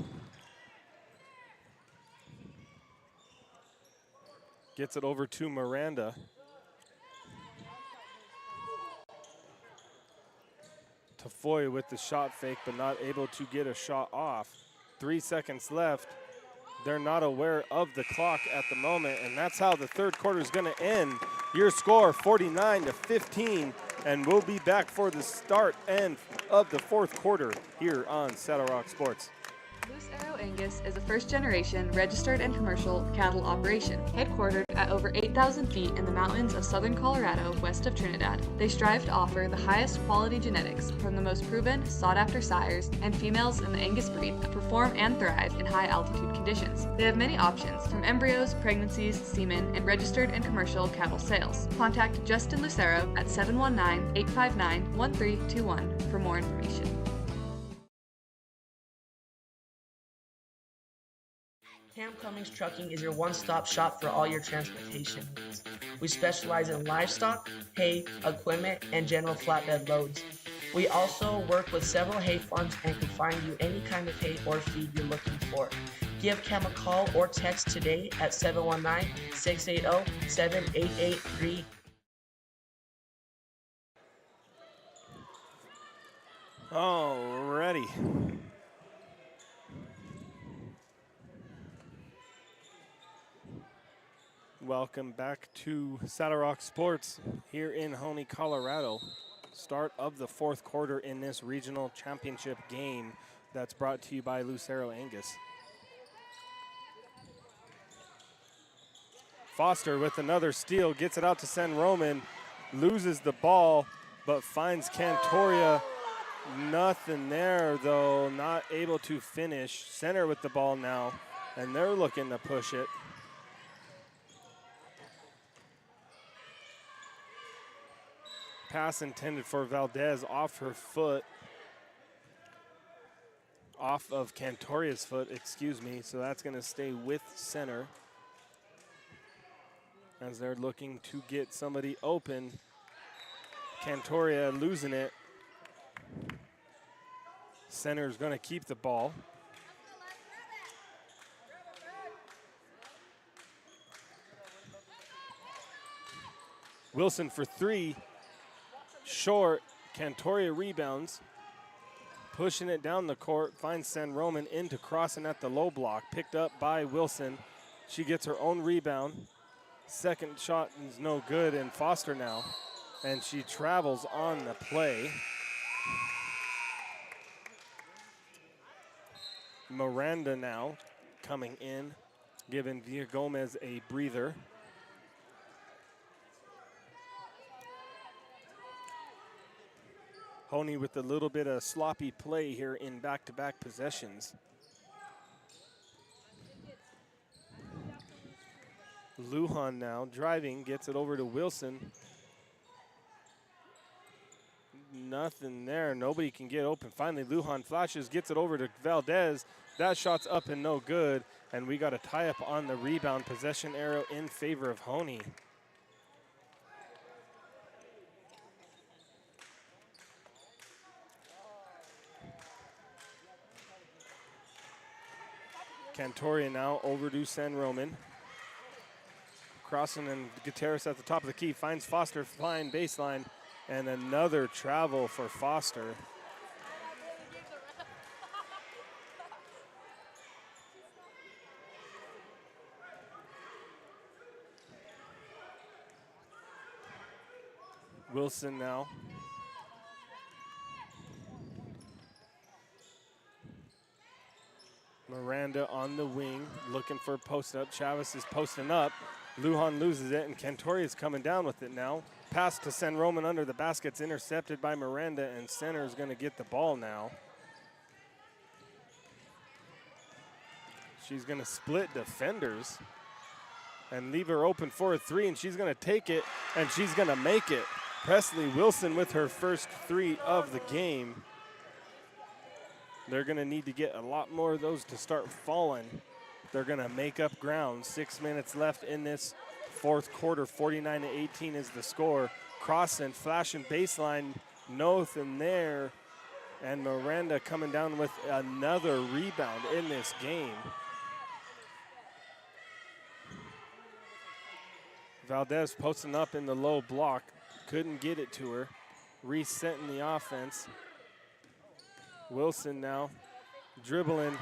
Gets it over to Miranda. Tafoya with the shot fake, but not able to get a shot off. 3 seconds left. They're not aware of the clock at the moment, and that's how the third quarter is going to end. Your score, 49-15, and we'll be back for the start end of the fourth quarter here on Saddle Rock Sports. Lucero Angus is a first-generation registered and commercial cattle operation, headquartered at over 8,000 feet in the mountains of southern Colorado, west of Trinidad. They strive to offer the highest quality genetics from the most proven, sought-after sires and females in the Angus breed that perform and thrive in high-altitude conditions. They have many options, from embryos, pregnancies, semen, and registered and commercial cattle sales. Contact Justin Lucero at 719-859-1321 for more information. Cummings Trucking is your one-stop shop for all your transportation needs. We specialize in livestock, hay, equipment, and general flatbed loads. We also work with several hay farms and can find you any kind of hay or feed you're looking for. Give Cam a call or text today at 719-680-7883. Alrighty. Welcome back to Saddle Rock Sports here in Hoehne, Colorado. Start of the fourth quarter in this regional championship game that's brought to you by Lucero Angus. Foster with another steal, gets it out to San Roman, loses the ball, but finds Cantoria. Nothing there though, not able to finish. Center with the ball now, and they're looking to push it. Pass intended for Valdez off her foot. Off of Cantoria's foot, excuse me. So that's going to stay with center. As they're looking to get somebody open. Cantoria losing it. Center's going to keep the ball. Wilson for three. Short, Cantoria rebounds, pushing it down the court, finds San Roman into crossing at the low block, picked up by Wilson. She gets her own rebound. Second shot is no good, and Foster now, and she travels on the play. Miranda now coming in, giving Villagomez a breather. Hoehne with a little bit of sloppy play here in back-to-back possessions. Lujan now driving, gets it over to Wilson. Nothing there, nobody can get open. Finally, Lujan flashes, gets it over to Valdez. That shot's up and no good, and we got a tie-up on the rebound. Possession arrow in favor of Hoehne. Cantoria now over to San Roman. Crossing and Gutierrez at the top of the key, finds Foster flying baseline, and another travel for Foster. Wilson now. Miranda on the wing, looking for a post up. Chavez is posting up. Lujan loses it, and Cantori is coming down with it now. Pass to San Roman under the basket's intercepted by Miranda, and center is going to get the ball now. She's going to split defenders and leave her open for a three, and she's going to take it, and she's going to make it. Presley Wilson with her first three of the game. They're going to need to get a lot more of those to start falling. They're going to make up ground. 6 minutes left in this fourth quarter. 49-18 is the score. Crossing, flashing baseline, nothing there. And Miranda coming down with another rebound in this game. Valdez posting up in the low block. Couldn't get it to her. Resetting the offense. Wilson now dribbling,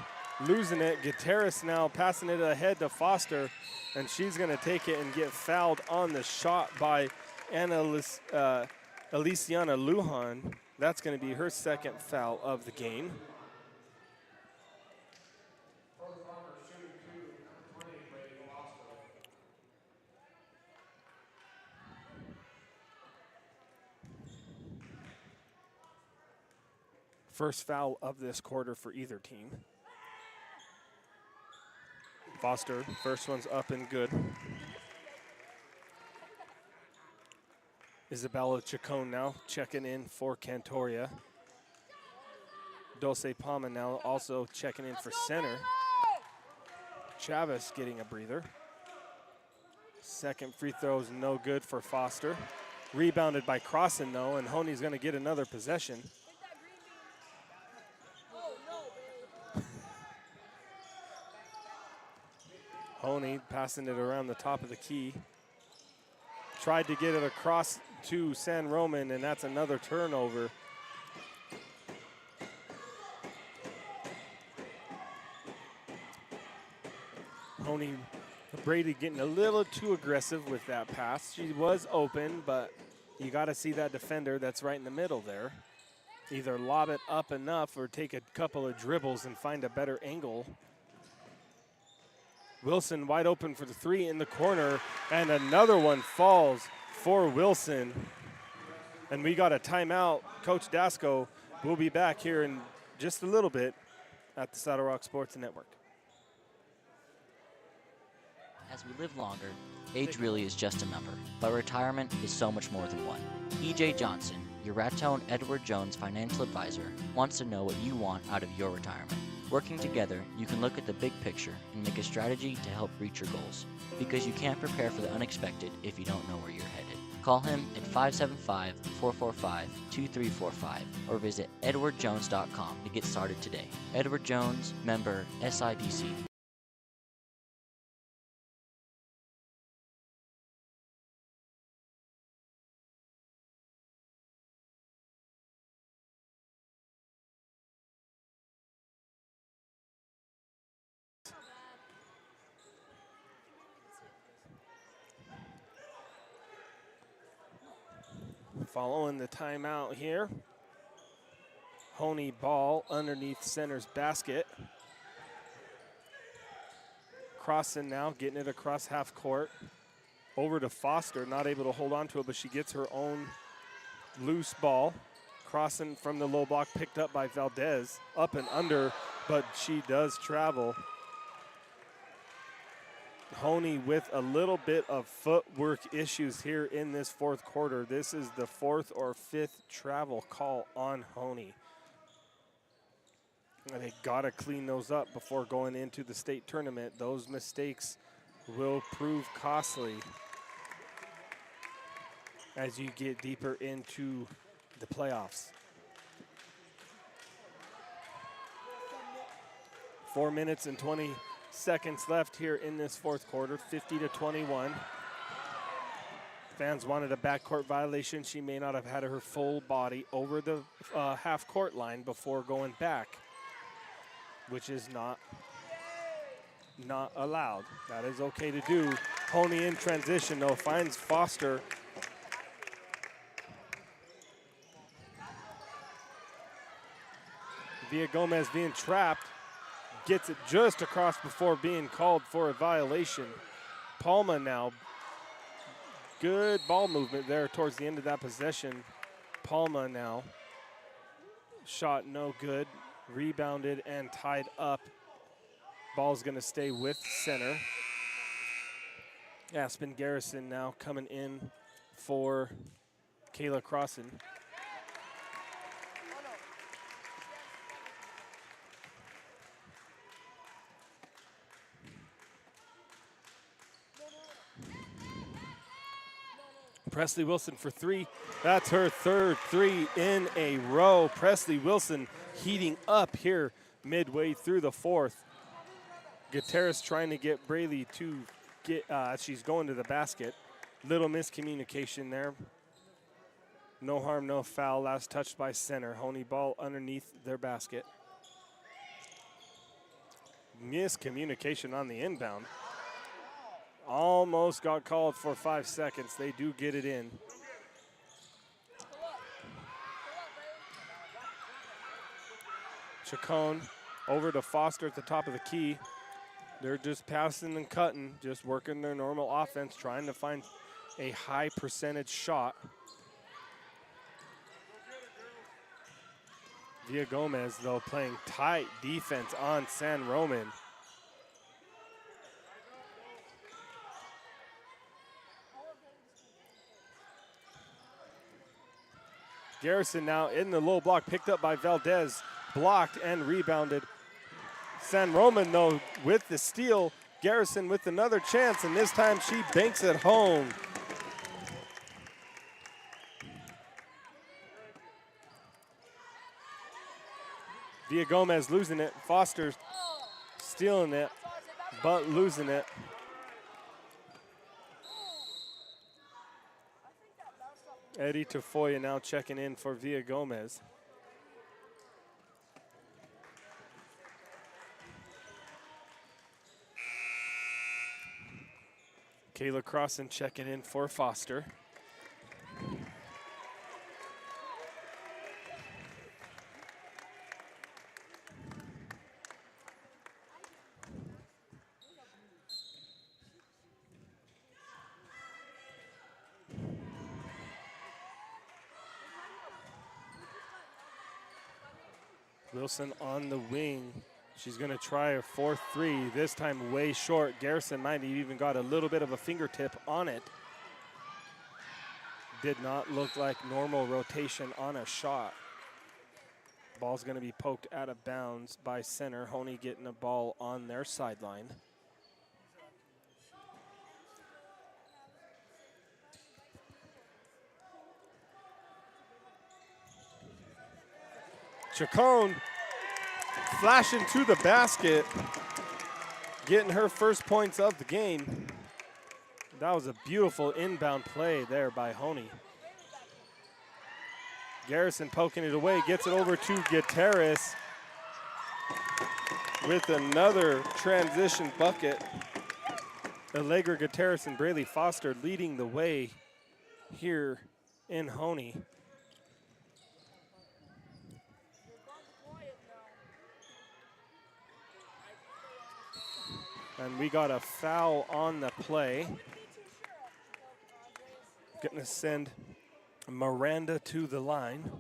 losing it. Gutierrez now passing it ahead to Foster, and she's going to take it and get fouled on the shot by Aliciana Lujan. That's going to be her second foul of the game. First foul of this quarter for either team. Foster, first one's up and good. Isabella Chacon now checking in for Cantoria. Dulce Palma now also checking in for center. Chavez getting a breather. Second free throw is no good for Foster. Rebounded by Crossan though, and Hoehne's gonna get another possession. Hoehne passing it around the top of the key. Tried to get it across to San Roman, and that's another turnover. Hoehne, Brady getting a little too aggressive with that pass. She was open, but you got to see that defender that's right in the middle there. Either lob it up enough or take a couple of dribbles and find a better angle. Wilson wide open for the three in the corner, and another one falls for Wilson. And we got a timeout. Coach Dasco will be back here in just a little bit at the Saddle Rock Sports Network. As we live longer, age really is just a number, but retirement is so much more than one. EJ Johnson, your Raton Edward Jones financial advisor, wants to know what you want out of your retirement. Working together, you can look at the big picture and make a strategy to help reach your goals, because you can't prepare for the unexpected if you don't know where you're headed. Call him at 575-445-2345 or visit edwardjones.com to get started today. Edward Jones, member SIPC. Following the timeout here. Hoehne ball underneath center's basket. Crossan now getting it across half court. Over to Foster, not able to hold on to it, but she gets her own loose ball. Crossan from the low block, picked up by Valdez. Up and under, but she does travel. Hoehne with a little bit of footwork issues here in this fourth quarter. This is the fourth or fifth travel call on Hoehne. And they gotta clean those up before going into the state tournament. Those mistakes will prove costly as you get deeper into the playoffs. 4 minutes and 20 seconds left here in this fourth quarter, 50-21. Fans wanted a backcourt violation. She may not have had her full body over the half-court line before going back, which is not allowed. That is okay to do. Hoehne in transition, though, finds Foster. Villa Gomez being trapped. gets it just across before being called for a violation. Palma now, good ball movement there towards the end of that possession. Palma now, shot no good, rebounded and tied up. Ball's gonna stay with center. Aspen Garrison now coming in for Kayla Crossan. Presley Wilson for three. That's her third three in a row. Presley Wilson heating up here midway through the fourth. Gutierrez trying to get Braley to get, she's going to the basket. Little miscommunication there. No harm, no foul. Last touched by center. Hoehne ball underneath their basket. Miscommunication on the inbound. Almost got called for 5 seconds. They do get it in. Chacon over to Foster at the top of the key. They're just passing and cutting, just working their normal offense, trying to find a high percentage shot. Villa Gomez, though, playing tight defense on San Roman. Garrison now in the low block, picked up by Valdez, blocked and rebounded. San Roman, though, with the steal. Garrison with another chance, and this time she banks it home. Villa Gomez losing it. Foster stealing it, but losing it. Eddie Tafoya now checking in for Villa Gomez. Kayla Crossan checking in for Foster. Wilson on the wing. She's going to try her 4-3, this time way short. Garrison might have even got a little bit of a fingertip on it. Did not look like normal rotation on a shot. Ball's going to be poked out of bounds by center. Hoehne getting a ball on their sideline. Chacon flashing to the basket, getting her first points of the game. That was a beautiful inbound play there by Hoehne. Garrison poking it away, gets it over to Gutierrez with another transition bucket. Allegra Gutierrez and Braley Foster leading the way here in Hoehne. And we got a foul on the play. Going to send Miranda to the line.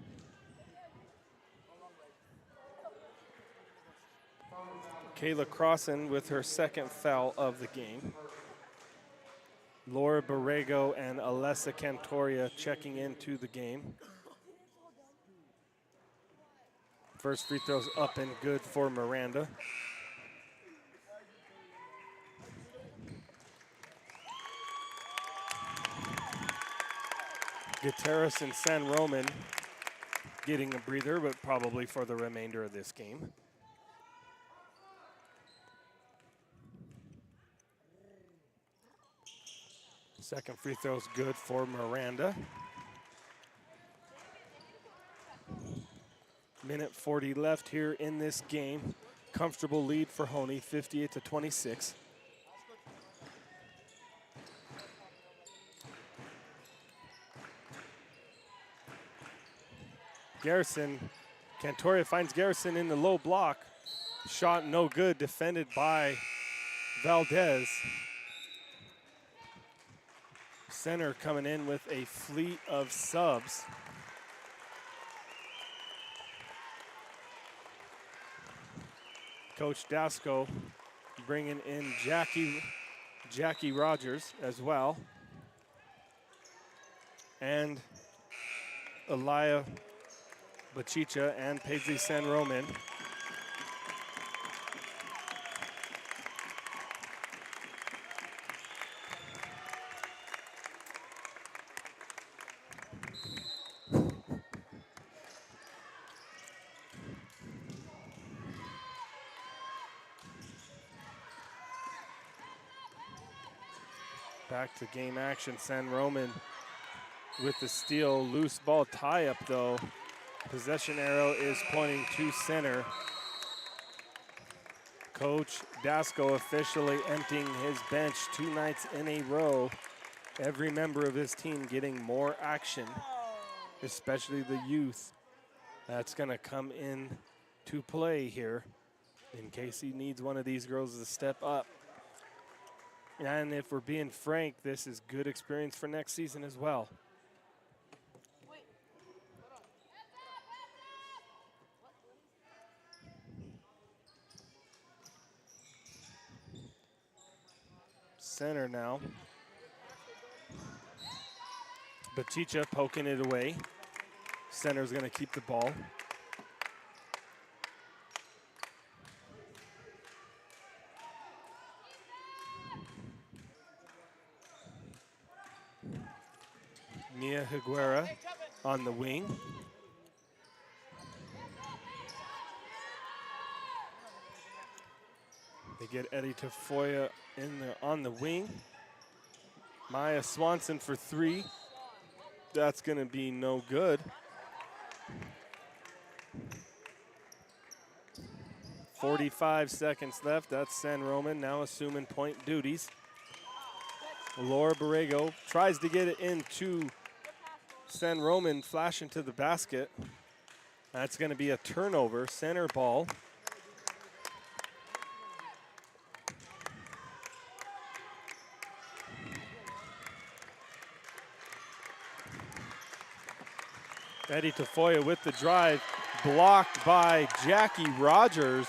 Kayla Crossan with her second foul of the game. Laura Borrego and Alessa Cantoria checking into the game. First free throw's up and good for Miranda. Gutierrez and San Roman getting a breather, but probably for the remainder of this game. Second free throw's good for Miranda. Minute 40 left here in this game. Comfortable lead for Hoehne, 58-26. Garrison, Cantoria finds Garrison in the low block. Shot no good, defended by Valdez. Center coming in with a fleet of subs. Coach Dasco bringing in Jackie Rogers as well. And Elia Bachicha and Paisley San Roman. Back to game action. San Roman with the steal. Loose ball tie up though. Possession arrow is pointing to center. Coach Dasco officially emptying his bench 2 nights in a row. Every member of his team getting more action, especially the youth. That's gonna come in to play here in case he needs one of these girls to step up. And if we're being frank, this is good experience for next season as well. Center now. Bachicha poking it away. Center's gonna keep the ball. Mia Higuera on the wing. They get Eddie Tafoya on the wing. Maya Swanson for 3. That's going to be no good. 45 seconds left. That's San Roman now assuming point duties. Laura Borrego tries to get it into San Roman, flashing to the basket. That's going to be a turnover, center ball. Eddie Tafoya with the drive, blocked by Jackie Rogers.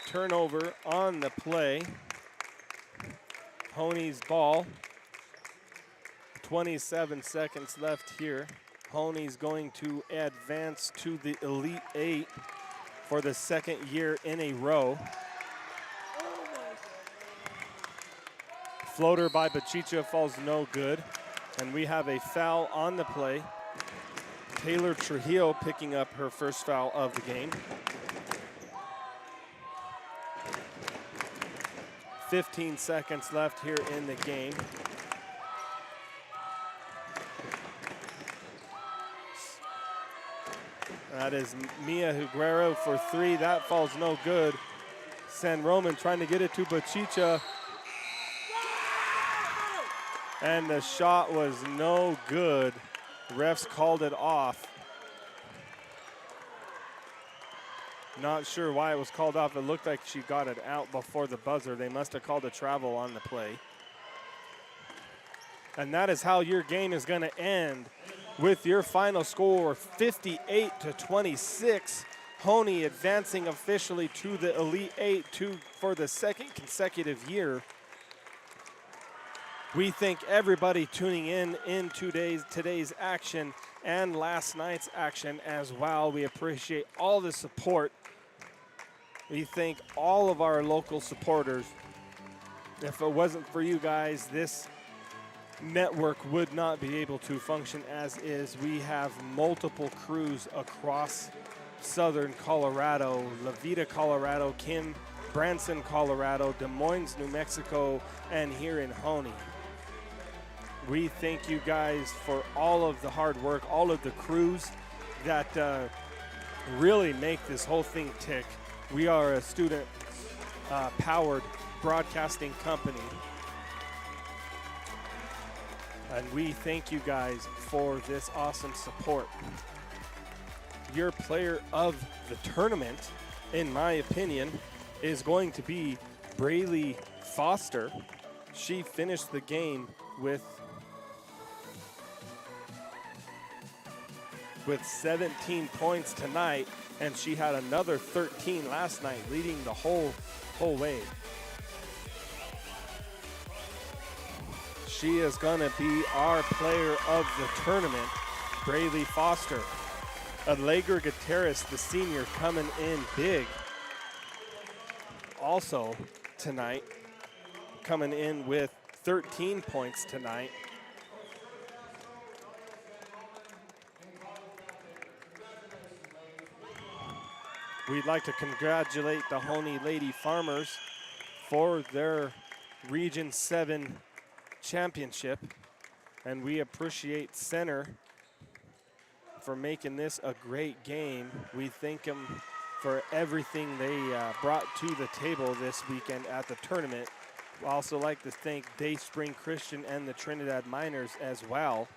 Turnover on the play. Hoehne's ball. 27 seconds left here. Hoehne's going to advance to the Elite 8 for the second year in a row. Floater by Bachicha falls no good. And we have a foul on the play. Taylor Trujillo picking up her first foul of the game. 15 seconds left here in the game. That is Mia Higuera for 3. That falls no good. San Roman trying to get it to Bachicha. And the shot was no good. Refs called it off. Not sure why it was called off. It looked like she got it out before the buzzer. They must have called a travel on the play. And that is how your game is going to end, with your final score 58-26. Hoehne advancing officially to the Elite 8 for the second consecutive year. We thank everybody tuning in today's action and last night's action as well. We appreciate all the support. We thank all of our local supporters. If it wasn't for you guys, this network would not be able to function as is. We have multiple crews across southern Colorado, La Vita, Colorado, Kim, Branson, Colorado, Des Moines, New Mexico, and here in Hoehne. We thank you guys for all of the hard work, all of the crews that really make this whole thing tick. We are a student powered broadcasting company. And we thank you guys for this awesome support. Your player of the tournament, in my opinion, is going to be Braylee Foster. She finished the game with 17 points tonight, and she had another 13 last night, leading the whole way. She is gonna be our player of the tournament, Braylee Foster. Allegra Gutierrez, the senior, coming in big. Also tonight, coming in with 13 points tonight. We'd like to congratulate the Hoehne Lady Farmers for their Region 7 championship, and we appreciate Center for making this a great game. We thank them for everything they brought to the table this weekend at the tournament. We'd also like to thank Day Spring Christian and the Trinidad Miners as well.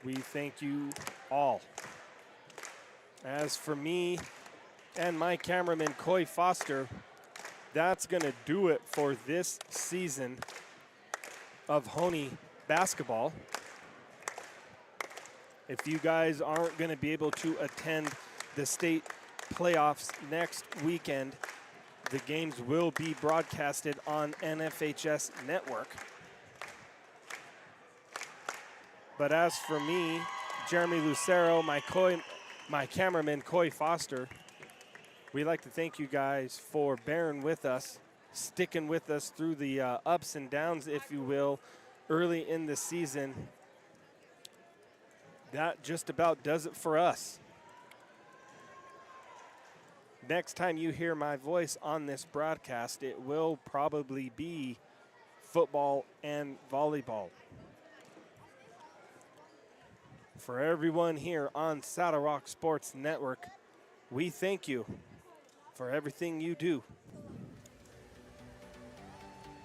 We thank you all. As for me and my cameraman, Coy Foster, that's gonna do it for this season of Hoehne basketball. If you guys aren't gonna be able to attend the state playoffs next weekend, the games will be broadcasted on NFHS Network. But as for me, Jeremy Lucero, my cameraman, Coy Foster, we'd like to thank you guys for bearing with us, sticking with us through the ups and downs, if you will, early in the season. That just about does it for us. Next time you hear my voice on this broadcast, it will probably be football and volleyball. For everyone here on Saddle Rock Sports Network, we thank you for everything you do.